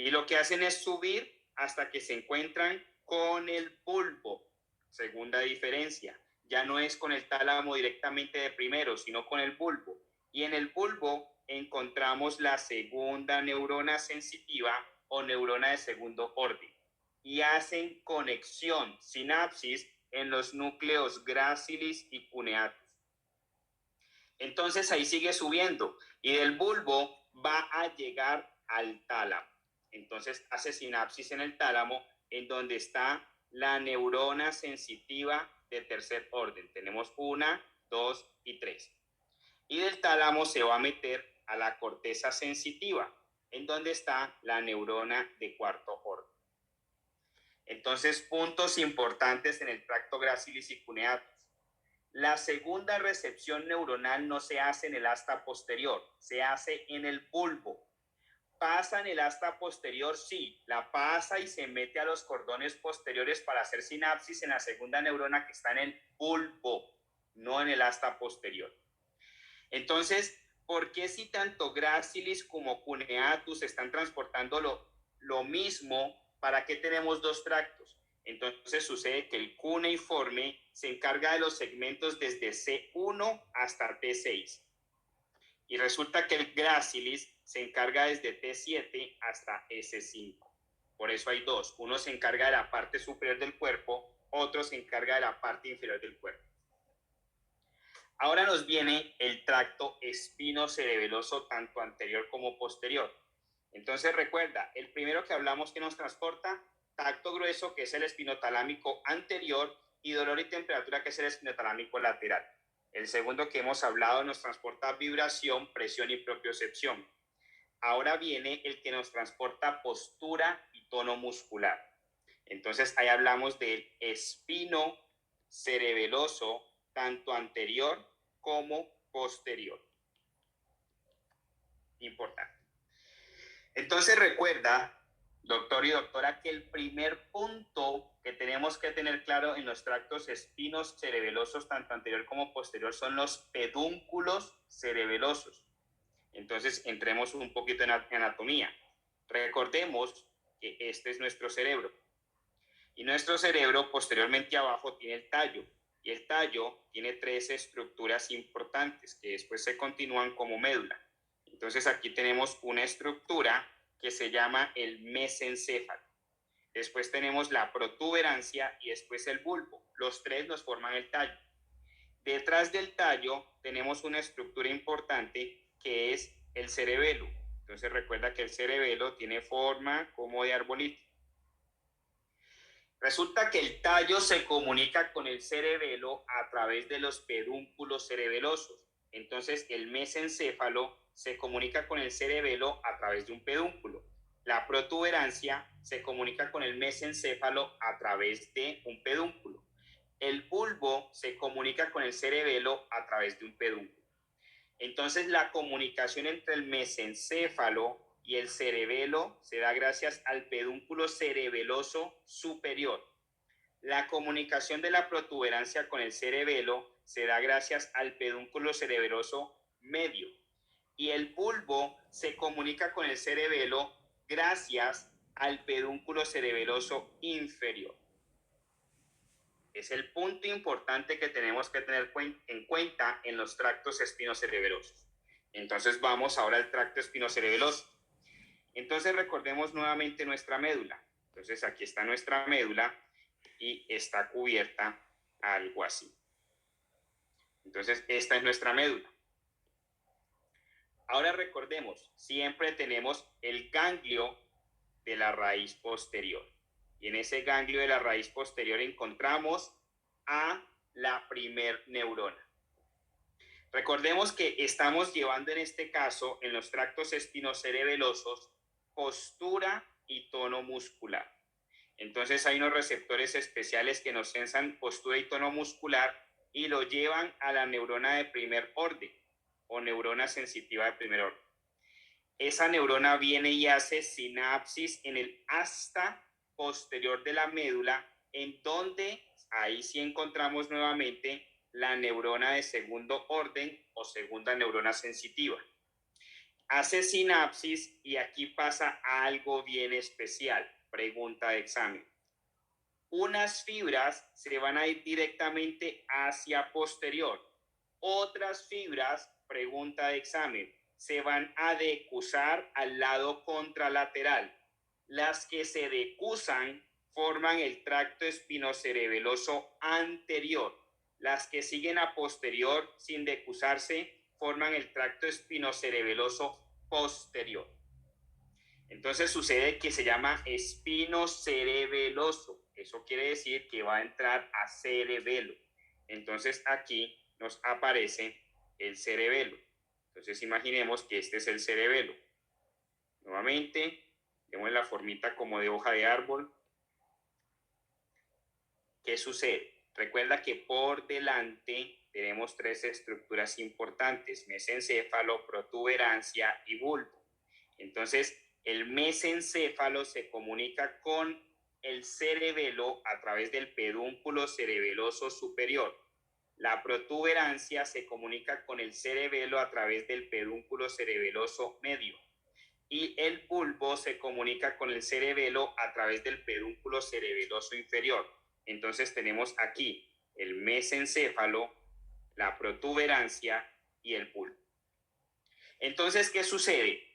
Y lo que hacen es subir hasta que se encuentran con el bulbo. Segunda diferencia, ya no es con el tálamo directamente de primero, sino con el bulbo. Y en el bulbo encontramos la segunda neurona sensitiva o neurona de segundo orden. Y hacen conexión, sinapsis, en los núcleos grácilis y cuneatus. Entonces ahí sigue subiendo y del bulbo va a llegar al tálamo. Entonces hace sinapsis en el tálamo, en donde está la neurona sensitiva de tercer orden. Tenemos 1, 2 y 3. Y del tálamo se va a meter a la corteza sensitiva, en donde está la neurona de cuarto orden. Entonces, puntos importantes en el tracto grácilis y cuneatus. La segunda recepción neuronal no se hace en el asta posterior, se hace en el bulbo. ¿Pasa en el asta posterior? Sí, la pasa y se mete a los cordones posteriores para hacer sinapsis en la segunda neurona que está en el bulbo, no en el asta posterior. Entonces, ¿por qué si tanto Gracilis como Cuneatus están transportando lo mismo? ¿Para qué tenemos dos tractos? Entonces sucede que el cuneiforme se encarga de los segmentos desde C1 hasta T6. Y resulta que el Gracilis se encarga desde T7 hasta S5. Por eso hay dos. Uno se encarga de la parte superior del cuerpo, otro se encarga de la parte inferior del cuerpo. Ahora nos viene el tracto espinocerebeloso, tanto anterior como posterior. Entonces recuerda, el primero que hablamos que nos transporta, tacto grueso, que es el espinotalámico anterior, y dolor y temperatura, que es el espinotalámico lateral. El segundo que hemos hablado nos transporta vibración, presión y propiocepción. Ahora viene el que nos transporta postura y tono muscular. Entonces ahí hablamos del espino cerebeloso, tanto anterior como posterior. Importante. Entonces recuerda, doctor y doctora, que el primer punto que tenemos que tener claro en los tractos espinos cerebelosos, tanto anterior como posterior, son los pedúnculos cerebelosos. Entonces entremos un poquito en anatomía. Recordemos que este es nuestro cerebro. Y nuestro cerebro, posteriormente abajo, tiene el tallo. Y el tallo tiene tres estructuras importantes que después se continúan como médula. Entonces aquí tenemos una estructura que se llama el mesencéfalo. Después tenemos la protuberancia y después el bulbo. Los tres nos forman el tallo. Detrás del tallo tenemos una estructura importante que es el cerebelo. Entonces recuerda que el cerebelo tiene forma como de arbolito. Resulta que el tallo se comunica con el cerebelo a través de los pedúnculos cerebelosos. Entonces el mesencéfalo se comunica con el cerebelo a través de un pedúnculo. La protuberancia se comunica con el mesencéfalo a través de un pedúnculo. El bulbo se comunica con el cerebelo a través de un pedúnculo. Entonces la comunicación entre el mesencéfalo y el cerebelo se da gracias al pedúnculo cerebeloso superior. La comunicación de la protuberancia con el cerebelo se da gracias al pedúnculo cerebeloso medio. Y el bulbo se comunica con el cerebelo gracias al pedúnculo cerebeloso inferior. Es el punto importante que tenemos que tener en cuenta en los tractos espinocerebelosos. Entonces vamos ahora al tracto espinocerebeloso. Entonces recordemos nuevamente nuestra médula. Entonces aquí está nuestra médula y está cubierta algo así. Entonces esta es nuestra médula. Ahora recordemos, siempre tenemos el ganglio de la raíz posterior. Y en ese ganglio de la raíz posterior encontramos a la primer neurona. Recordemos que estamos llevando en este caso, en los tractos espinocerebelosos, postura y tono muscular. Entonces hay unos receptores especiales que nos sensan postura y tono muscular y lo llevan a la neurona de primer orden o neurona sensitiva de primer orden. Esa neurona viene y hace sinapsis en el asta posterior de la médula, en donde ahí sí encontramos nuevamente la neurona de segundo orden o segunda neurona sensitiva. Hace sinapsis y aquí pasa algo bien especial. Pregunta de examen. Unas fibras se van a ir directamente hacia posterior. Otras fibras, pregunta de examen, se van a decusar al lado contralateral. Las que se decusan forman el tracto espinocerebeloso anterior. Las que siguen a posterior sin decusarse forman el tracto espinocerebeloso posterior. Entonces sucede que se llama espinocerebeloso. Eso quiere decir que va a entrar a cerebelo. Entonces aquí nos aparece el cerebelo. Entonces imaginemos que este es el cerebelo. Nuevamente, vemos la formita como de hoja de árbol. ¿Qué sucede? Recuerda que por delante tenemos tres estructuras importantes: mesencéfalo, protuberancia y bulbo. Entonces, el mesencéfalo se comunica con el cerebelo a través del pedúnculo cerebeloso superior. La protuberancia se comunica con el cerebelo a través del pedúnculo cerebeloso medio. Y el bulbo se comunica con el cerebelo a través del pedúnculo cerebeloso inferior. Entonces tenemos aquí el mesencéfalo, la protuberancia y el bulbo. Entonces, ¿qué sucede?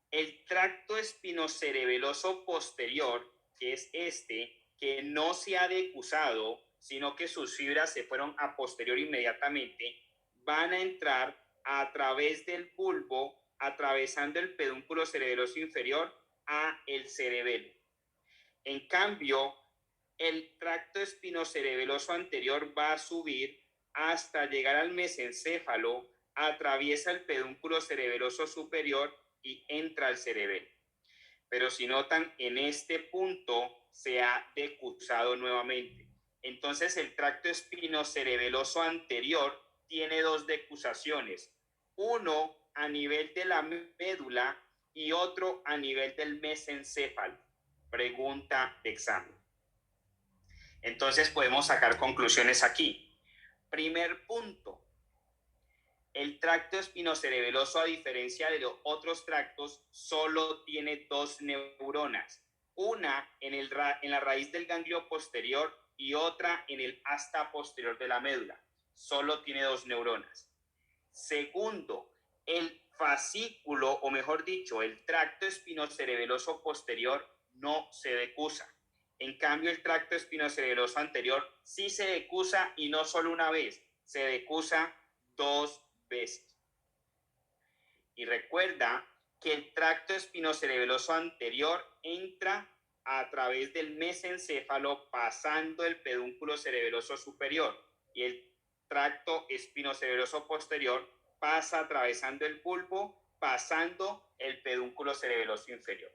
El tracto espinocerebeloso posterior, que es este, que no se ha decusado, sino que sus fibras se fueron a posterior inmediatamente, van a entrar a través del bulbo, atravesando el pedúnculo cerebeloso inferior a el cerebelo. En cambio, el tracto espinocerebeloso anterior va a subir hasta llegar al mesencéfalo, atraviesa el pedúnculo cerebeloso superior y entra al cerebelo. Pero si notan, en este punto se ha decusado nuevamente. Entonces, el tracto espinocerebeloso anterior tiene dos decusaciones: uno a nivel de la médula y otro a nivel del mesencéfalo. Pregunta de examen. Entonces podemos sacar conclusiones aquí. Primer punto: el tracto espinocerebeloso, a diferencia de los otros tractos, solo tiene dos neuronas, una en la raíz del ganglio posterior y otra en el asta posterior de la médula. Solo tiene dos neuronas. Segundo, el fascículo, o mejor dicho, el tracto espinocerebeloso posterior no se decusa. En cambio, el tracto espinocerebeloso anterior sí se decusa, y no solo una vez, se decusa dos veces. Y recuerda que el tracto espinocerebeloso anterior entra a través del mesencéfalo, pasando el pedúnculo cerebeloso superior, y el tracto espinocerebeloso posterior pasa atravesando el bulbo, pasando el pedúnculo cerebeloso inferior.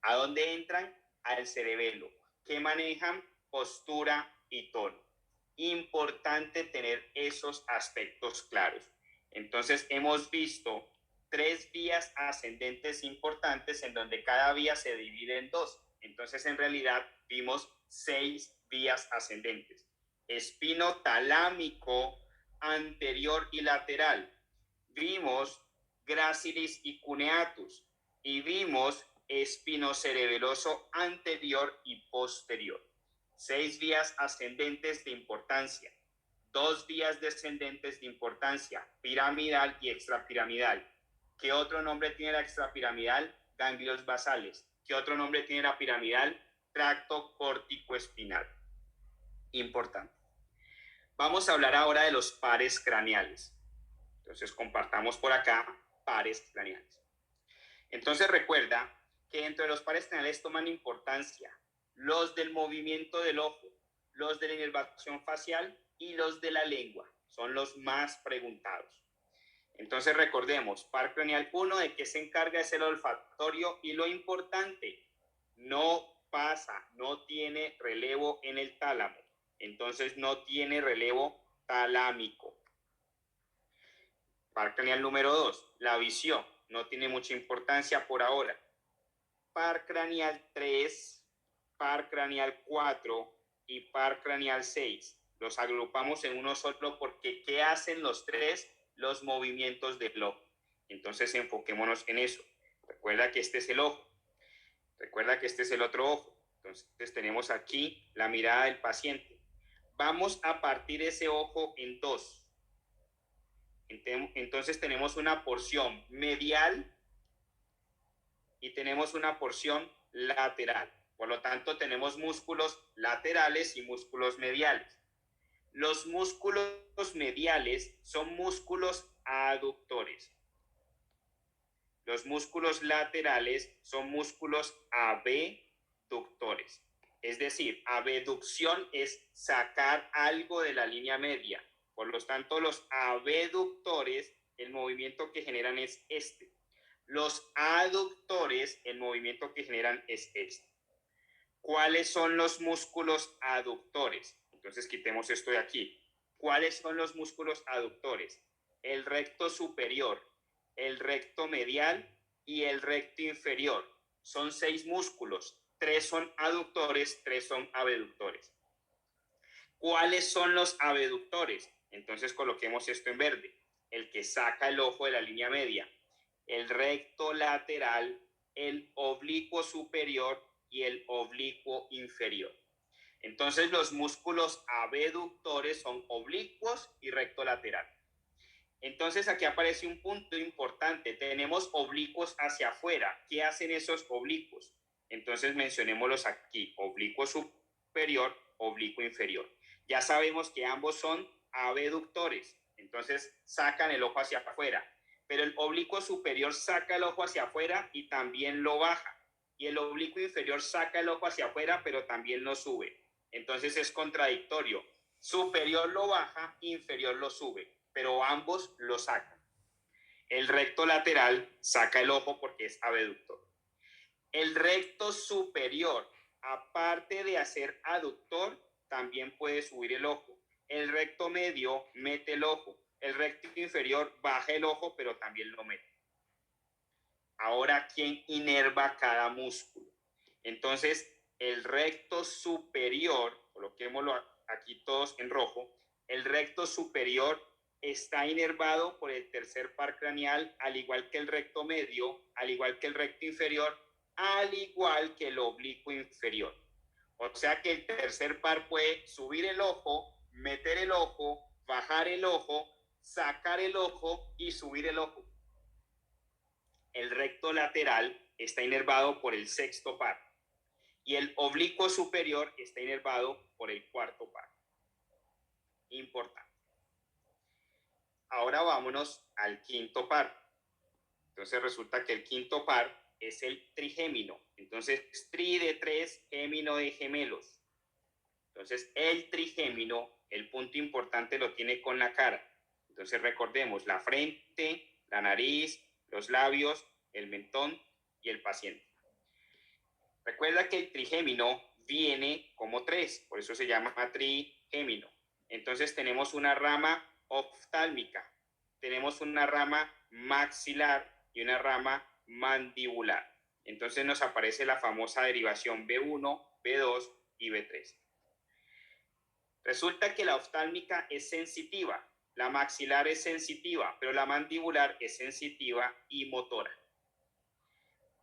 ¿A dónde entran? Al cerebelo, que manejan postura y tono. Importante tener esos aspectos claros. Entonces, hemos visto tres vías ascendentes importantes, en donde cada vía se divide en dos. Entonces, en realidad, vimos 6 vías ascendentes: espino talámico, anterior y lateral. Vimos gracilis y cuneatus, y vimos espinocerebeloso anterior y posterior. 6 vías ascendentes de importancia. 2 vías descendentes de importancia: piramidal y extrapiramidal. ¿Qué otro nombre tiene la extrapiramidal? Ganglios basales. ¿Qué otro nombre tiene la piramidal? Tracto córtico-espinal. Importante. Vamos a hablar ahora de los pares craneales. Entonces, compartamos por acá pares craneales. Entonces, recuerda que dentro de los pares craneales toman importancia los del movimiento del ojo, los de la inervación facial y los de la lengua. Son los más preguntados. Entonces, recordemos, par craneal 1, ¿de qué se encarga? Es el olfatorio, y lo importante, no pasa, no tiene relevo en el tálamo. Entonces, no tiene relevo talámico. Par craneal número 2, la visión, no tiene mucha importancia por ahora. Par craneal 3, par craneal 4 y par craneal 6. Los agrupamos en uno solo porque ¿qué hacen los tres? Los movimientos del ojo. Entonces, enfoquémonos en eso. Recuerda que este es el ojo. Recuerda que este es el otro ojo. Entonces, tenemos aquí la mirada del paciente. Vamos a partir ese ojo en dos. Entonces, tenemos una porción medial y tenemos una porción lateral. Por lo tanto, tenemos músculos laterales y músculos mediales. Los músculos mediales son músculos aductores. Los músculos laterales son músculos abductores. Es decir, abducción es sacar algo de la línea media. Por lo tanto, los abductores, el movimiento que generan es este. Los aductores, el movimiento que generan es este. ¿Cuáles son los músculos aductores? Entonces, quitemos esto de aquí. ¿Cuáles son los músculos aductores? El recto superior, el recto medial y el recto inferior. Son 6 músculos, 3 son aductores, 3 son abductores. ¿Cuáles son los abductores? Entonces coloquemos esto en verde. El que saca el ojo de la línea media, el recto lateral, el oblicuo superior y el oblicuo inferior. Entonces los músculos abductores son oblicuos y recto lateral. Entonces aquí aparece un punto importante. Tenemos oblicuos hacia afuera. ¿Qué hacen esos oblicuos? Entonces mencionémoslos aquí. Oblicuo superior, oblicuo inferior. Ya sabemos que ambos son abductores. Entonces sacan el ojo hacia afuera. Pero el oblicuo superior saca el ojo hacia afuera y también lo baja. Y el oblicuo inferior saca el ojo hacia afuera, pero también lo sube. Entonces es contradictorio. Superior lo baja, inferior lo sube, pero ambos lo sacan. El recto lateral saca el ojo porque es abductor. El recto superior, aparte de hacer aductor, también puede subir el ojo. El recto medio mete el ojo. El recto inferior baja el ojo, pero también lo mete. Ahora, ¿quién inerva cada músculo? Entonces, el recto superior, coloquémoslo aquí todos en rojo, el recto superior está inervado por el tercer par craneal, al igual que el recto medio, al igual que el recto inferior, al igual que el oblicuo inferior. O sea que el tercer par puede subir el ojo, meter el ojo, bajar el ojo, sacar el ojo y subir el ojo. El recto lateral está inervado por el sexto par y el oblicuo superior está inervado por el cuarto par. Importante. Ahora vámonos al quinto par. Entonces resulta que el quinto par es el trigémino. Entonces, tri de 3, gémino de gemelos. Entonces, el trigémino, el punto importante lo tiene con la cara. Entonces, recordemos la frente, la nariz, los labios, el mentón y el paciente. Recuerda que el trigémino viene como 3, por eso se llama trigémino. Entonces tenemos una rama oftálmica, tenemos una rama maxilar y una rama mandibular. Entonces nos aparece la famosa derivación B1, B2 y B3. Resulta que la oftálmica es sensitiva, la maxilar es sensitiva, pero la mandibular es sensitiva y motora.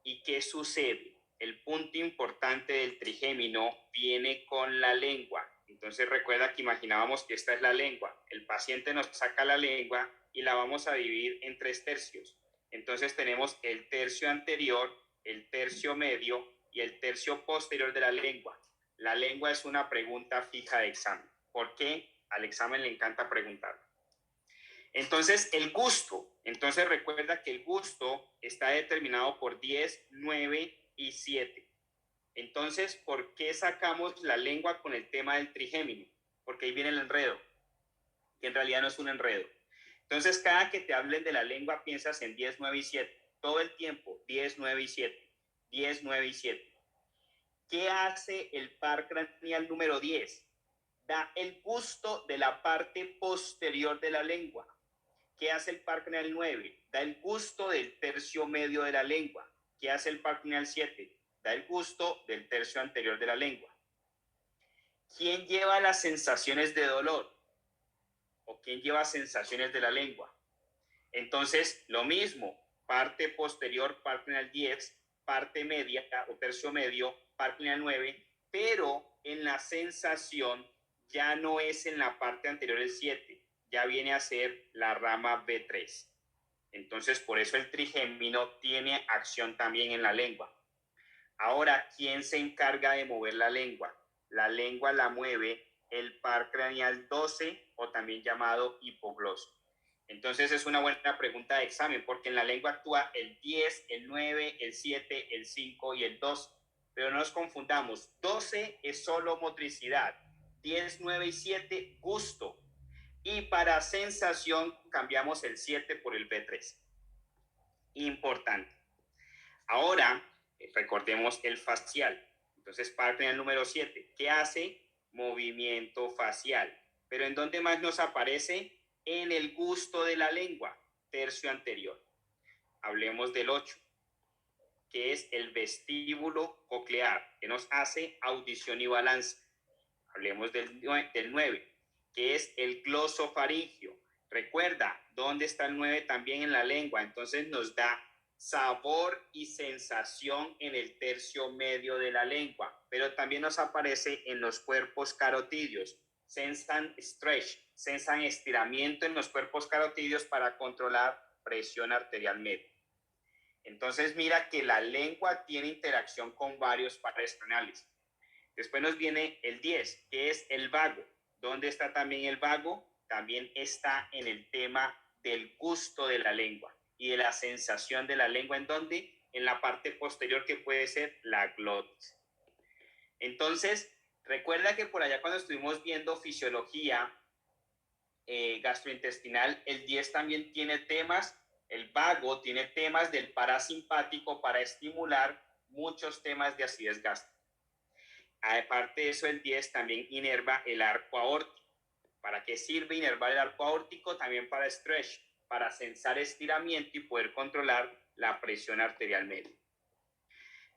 ¿Y qué sucede? El punto importante del trigémino viene con la lengua. Entonces recuerda que imaginábamos que esta es la lengua. El paciente nos saca la lengua y la vamos a dividir en 3 tercios. Entonces tenemos el tercio anterior, el tercio medio y el tercio posterior de la lengua. La lengua es una pregunta fija de examen. ¿Por qué? Al examen le encanta preguntar. Entonces, el gusto. Entonces, recuerda que el gusto está determinado por 10, 9 y 7. Entonces, ¿por qué sacamos la lengua con el tema del trigémino? Porque ahí viene el enredo, que en realidad no es un enredo. Entonces, cada que te hablen de la lengua, piensas en 10, 9 y 7. Todo el tiempo, 10, 9 y 7. 10, 9 y 7. ¿Qué hace el par craneal número 10? Da el gusto de la parte posterior de la lengua. ¿Qué hace el par craneal 9? Da el gusto del tercio medio de la lengua. ¿Qué hace el par craneal 7? Da el gusto del tercio anterior de la lengua. ¿Quién lleva las sensaciones de dolor? ¿O quién lleva sensaciones de la lengua? Entonces, lo mismo, parte posterior, par craneal 10, parte media o tercio medio, par craneal 9, pero en la sensación ya no es en la parte anterior del 7, ya viene a ser la rama B3. Entonces, por eso el trigémino tiene acción también en la lengua. Ahora, ¿quién se encarga de mover la lengua? La lengua la mueve el par craneal 12 o también llamado hipogloso. Entonces es una buena pregunta de examen porque en la lengua actúa el 10, el 9, el 7, el 5 y el 2. Pero no nos confundamos, 12 es solo motricidad, 10, 9 y 7 gusto. Y para sensación cambiamos el 7 por el B3. Importante. Ahora, recordemos el facial. Entonces, parte del número 7. ¿Qué hace? Movimiento facial. pero ¿en dónde más nos aparece? En el gusto de la lengua, tercio anterior. Hablemos del 8, que es el vestíbulo coclear, que nos hace audición y balance. Hablemos del 9, que es el glosofaringio. Recuerda, ¿dónde está el 9? También en la lengua. Entonces nos da sabor y sensación en el tercio medio de la lengua, pero también nos aparece en los cuerpos carotídeos. Sensan stretch, sensan estiramiento en los cuerpos carotídeos para controlar presión arterial media. Entonces mira que la lengua tiene interacción con varios pares craneales. Después nos viene el 10, que es el vago. ¿Dónde está también el vago? También está en el tema del gusto de la lengua y de la sensación de la lengua. ¿En dónde? En la parte posterior, que puede ser la glotis. Entonces, recuerda que por allá cuando estuvimos viendo fisiología gastrointestinal, el 10 también tiene temas, el vago tiene temas del parasimpático para estimular muchos temas de acidez gástrica. Aparte de eso, el 10 también inerva el arco aórtico. ¿Para qué sirve inervar el arco aórtico? También para stretch, para sensar estiramiento y poder controlar la presión arterial media.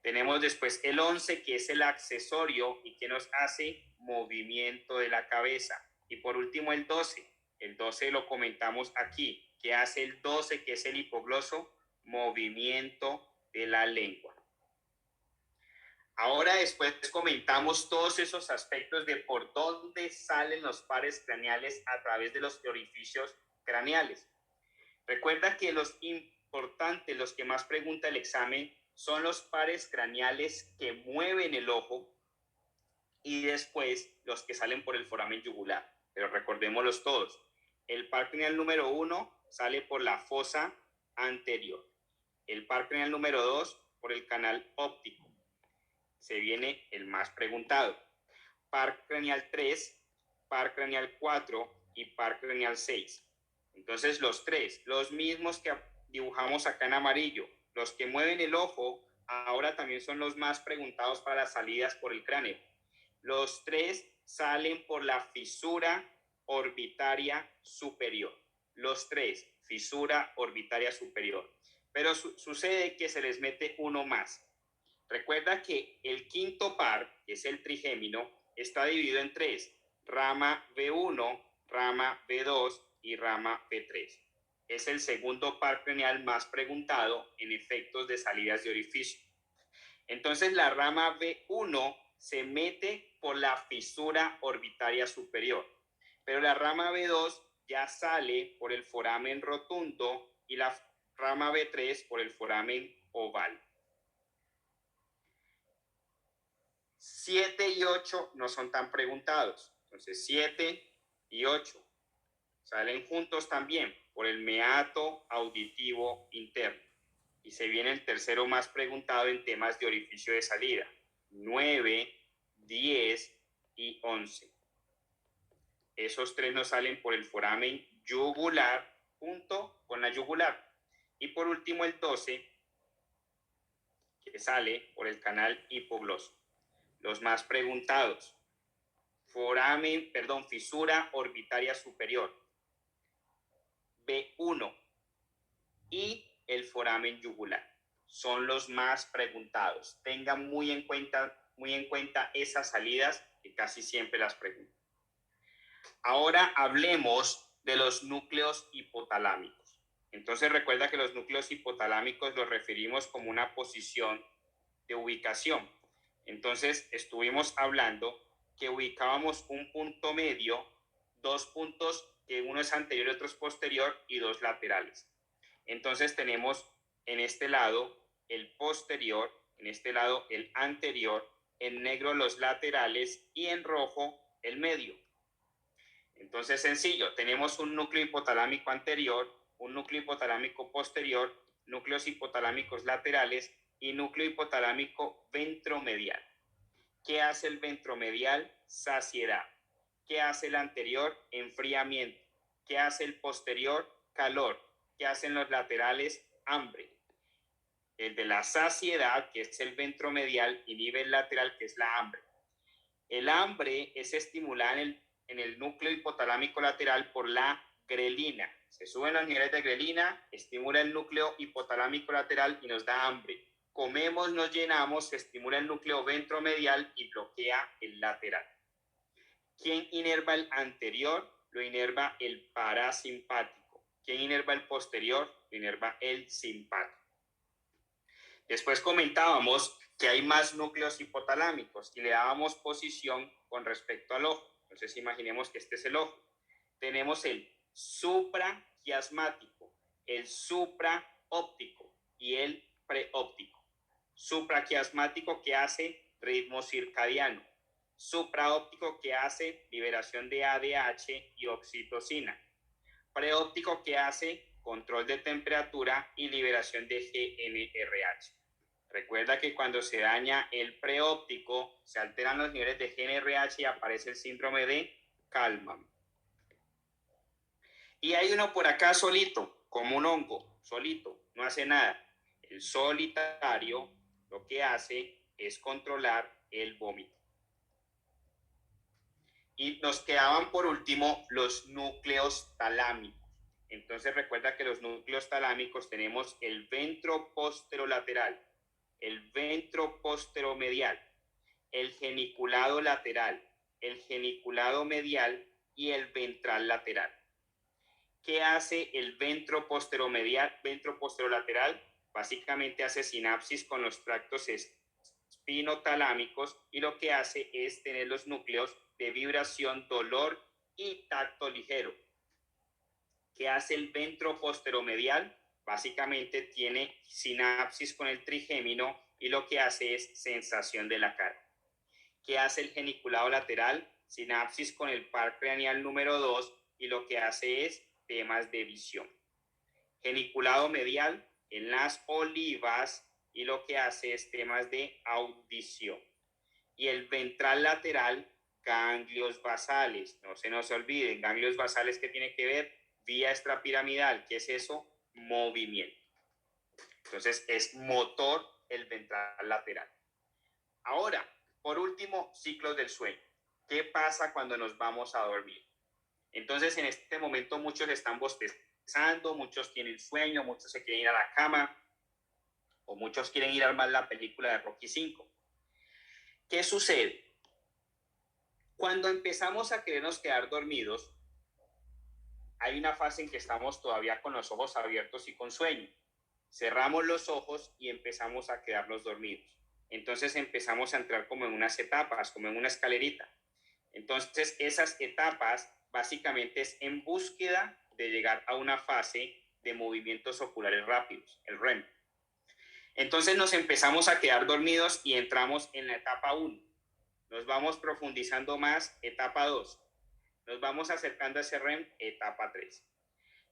Tenemos después el 11, que es el accesorio y que nos hace movimiento de la cabeza. Y por último el 12. El 12 lo comentamos aquí. ¿Qué hace el 12, que es el hipogloso? Movimiento de la lengua. Ahora después comentamos todos esos aspectos de por dónde salen los pares craneales a través de los orificios craneales. Recuerda que los importantes, los que más pregunta el examen, son los pares craneales que mueven el ojo y después los que salen por el foramen yugular. Pero recordémoslos todos. El par craneal número 1 sale por la fosa anterior. El par craneal número 2 por el canal óptico. Se viene el más preguntado. Par craneal 3, par craneal 4 y par craneal 6. Entonces los tres, los mismos que dibujamos acá en amarillo, los que mueven el ojo, ahora también son los más preguntados para las salidas por el cráneo. Los tres salen por la fisura orbitaria superior. Los tres, fisura orbitaria superior. Pero sucede que se les mete uno más. Recuerda que el quinto par, que es el trigémino, está dividido en tres: rama B1, rama B2 y rama B3. Es el segundo par craneal más preguntado en efectos de salidas de orificio. Entonces la rama B1 se mete por la fisura orbitaria superior, pero la rama B2 ya sale por el foramen rotundo y la rama B3 por el foramen oval. 7 y 8 no son tan preguntados. Entonces 7 y 8 salen juntos también por el meato auditivo interno. Y se viene el tercero más preguntado en temas de orificio de salida. 9, 10 y 11. Esos tres nos salen por el foramen yugular junto con la yugular. Y por último el 12, que sale por el canal hipogloso. Los más preguntados: fisura orbitaria superior, B1 y el foramen yugular. Son los más preguntados. Tengan muy en cuenta esas salidas, que casi siempre las preguntan. Ahora hablemos de los núcleos hipotalámicos. Entonces recuerda que los núcleos hipotalámicos los referimos como una posición de ubicación. Entonces estuvimos hablando que ubicábamos un punto medio, dos puntos, que uno es anterior y otro es posterior, y dos laterales. Entonces tenemos en este lado el posterior, en este lado el anterior, en negro los laterales y en rojo el medio. Entonces sencillo, tenemos un núcleo hipotalámico anterior, un núcleo hipotalámico posterior, núcleos hipotalámicos laterales y núcleo hipotalámico ventromedial. ¿Qué hace el ventromedial? Saciedad. ¿Qué hace el anterior? Enfriamiento. ¿Qué hace el posterior? Calor. ¿Qué hacen los laterales? Hambre. El de la saciedad, que es el ventromedial, inhibe el lateral, que es la hambre. El hambre es estimulada en el en el núcleo hipotalámico lateral por la grelina. Se suben los niveles de grelina, estimula el núcleo hipotalámico lateral y nos da hambre. Comemos, nos llenamos, se estimula el núcleo ventromedial y bloquea el lateral. ¿Quién inerva el anterior? Lo inerva el parasimpático. ¿Quién inerva el posterior? Lo inerva el simpático. Después comentábamos que hay más núcleos hipotalámicos y le dábamos posición con respecto al ojo. Entonces imaginemos que este es el ojo. Tenemos el supraquiasmático, el supraóptico y el preóptico. Supraquiasmático, que hace ritmo circadiano. Supraóptico, que hace liberación de ADH y oxitocina. Preóptico, que hace control de temperatura y liberación de GnRH. Recuerda que cuando se daña el preóptico, se alteran los niveles de GnRH y aparece el síndrome de Kallmann. Y hay uno por acá solito, como un hongo, solito, no hace nada. El solitario lo que hace es controlar el vómito. Y nos quedaban por último los núcleos talámicos. Entonces recuerda que los núcleos talámicos tenemos el ventroposterolateral, el ventroposteromedial, el geniculado lateral, el geniculado medial y el ventral lateral. ¿Qué hace el ventroposterolateral? Básicamente hace sinapsis con los tractos espinotalámicos y lo que hace es tener los núcleos de vibración, dolor y tacto ligero. ¿Qué hace el ventroposteromedial? Básicamente tiene sinapsis con el trigémino y lo que hace es sensación de la cara. ¿Qué hace el geniculado lateral? Sinapsis con el par craneal número 2 y lo que hace es temas de visión. Geniculado medial en las olivas y lo que hace es temas de audición. Y el ventral lateral, ganglios basales. No se nos olviden, ganglios basales, ¿qué tiene que ver? Vía extrapiramidal. ¿Qué es eso? Movimiento. Entonces es motor el ventral lateral. Ahora, por último, ciclos del sueño. ¿Qué pasa cuando nos vamos a dormir? Entonces, en este momento muchos están bostezando, muchos tienen sueño, muchos se quieren ir a la cama, o muchos quieren ir a armar la película de Rocky 5. ¿Qué sucede? Cuando empezamos a querernos quedar dormidos, hay una fase en que estamos todavía con los ojos abiertos y con sueño. Cerramos los ojos y empezamos a quedarnos dormidos. Entonces empezamos a entrar como en unas etapas, como en una escalerita. Entonces esas etapas básicamente es en búsqueda de llegar a una fase de movimientos oculares rápidos, el REM. Entonces nos empezamos a quedar dormidos y entramos en la etapa 1. Nos vamos profundizando más, etapa 2. Nos vamos acercando a ese REM, etapa 3.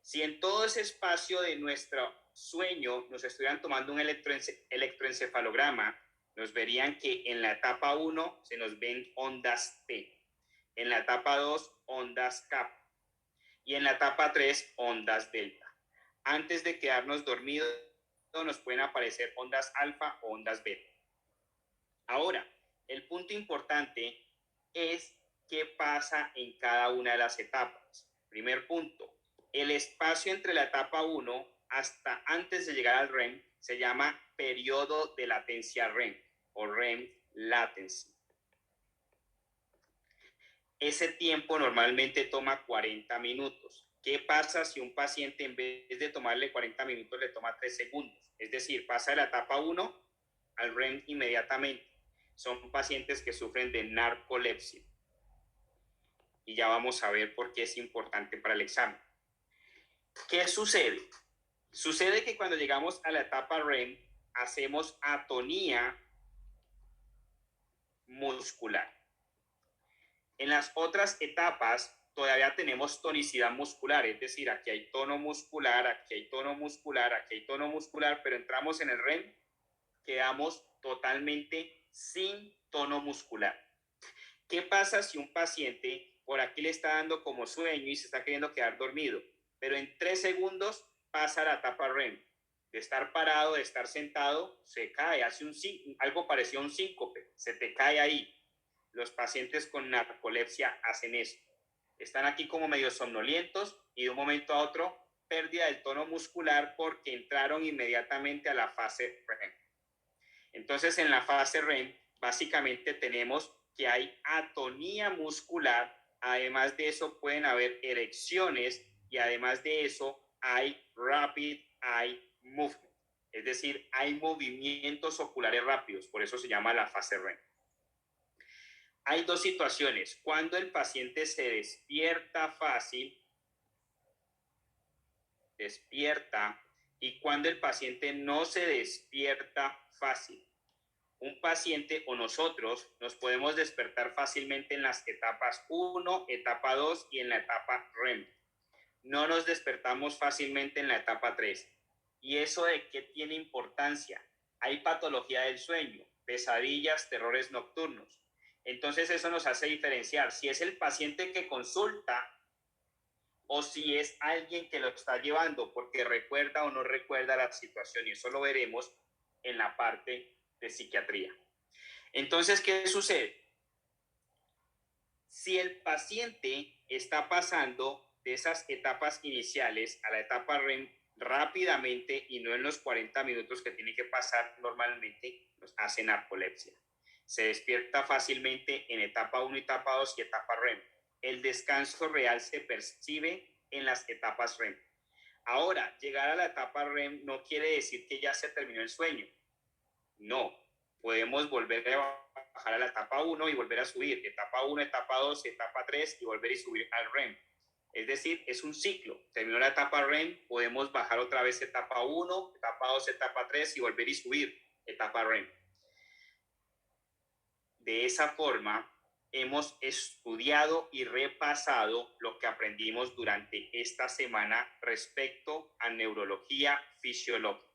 Si en todo ese espacio de nuestro sueño nos estuvieran tomando un electroencefalograma, nos verían que en la etapa 1 se nos ven ondas T, en la etapa 2 ondas kappa y en la etapa 3 ondas delta. Antes de quedarnos dormidos nos pueden aparecer ondas alfa o ondas beta. Ahora, el punto importante es qué pasa en cada una de las etapas. Primer punto, el espacio entre la etapa 1 hasta antes de llegar al REM se llama periodo de latencia REM o REM latency. Ese tiempo normalmente toma 40 minutos. ¿Qué pasa si un paciente en vez de tomarle 40 minutos le toma 3 segundos? Es decir, pasa de la etapa 1 al REM inmediatamente. Son pacientes que sufren de narcolepsia. Y ya vamos a ver por qué es importante para el examen. ¿Qué sucede? Sucede que cuando llegamos a la etapa REM, hacemos atonía muscular. En las otras etapas todavía tenemos tonicidad muscular, es decir, aquí hay tono muscular, aquí hay tono muscular, aquí hay tono muscular, pero entramos en el REM, quedamos totalmente sin tono muscular. ¿Qué pasa si un paciente por aquí le está dando como sueño y se está queriendo quedar dormido, pero en 3 segundos pasa a la etapa REM? De estar parado, de estar sentado, se cae, hace algo parecido a un síncope, se te cae ahí. Los pacientes con narcolepsia hacen eso. están aquí como medio somnolientos y de un momento a otro pérdida del tono muscular porque entraron inmediatamente a la fase REM. Entonces, en la fase REM, básicamente tenemos que hay atonía muscular, además de eso pueden haber erecciones y además de eso hay rapid eye movement, es decir, hay movimientos oculares rápidos, por eso se llama la fase REM. Hay dos situaciones, cuando el paciente se despierta fácil, y cuando el paciente no se despierta fácil. Un paciente o nosotros nos podemos despertar fácilmente en las etapas 1, etapa 2 y en la etapa REM. No nos despertamos fácilmente en la etapa 3. ¿Y eso de qué tiene importancia? Hay patología del sueño, pesadillas, terrores nocturnos. Entonces eso nos hace diferenciar si es el paciente que consulta o si es alguien que lo está llevando porque recuerda o no recuerda la situación, y eso lo veremos en la parte de psiquiatría. Entonces, ¿qué sucede? Si el paciente está pasando de esas etapas iniciales a la etapa REM rápidamente y no en los 40 minutos que tiene que pasar normalmente, nos hace narcolepsia. Se despierta fácilmente en etapa 1, etapa 2 y etapa REM. El descanso real se percibe en las etapas REM. Ahora, llegar a la etapa REM no quiere decir que ya se terminó el sueño. No, podemos volver a bajar a la etapa 1 y volver a subir. Etapa 1, etapa 2, etapa 3 y volver y subir al REM. Es decir, es un ciclo. Terminó la etapa REM, podemos bajar otra vez etapa 1, etapa 2, etapa 3 y volver y subir etapa REM. De esa forma, hemos estudiado y repasado lo que aprendimos durante esta semana respecto a neurología fisiológica.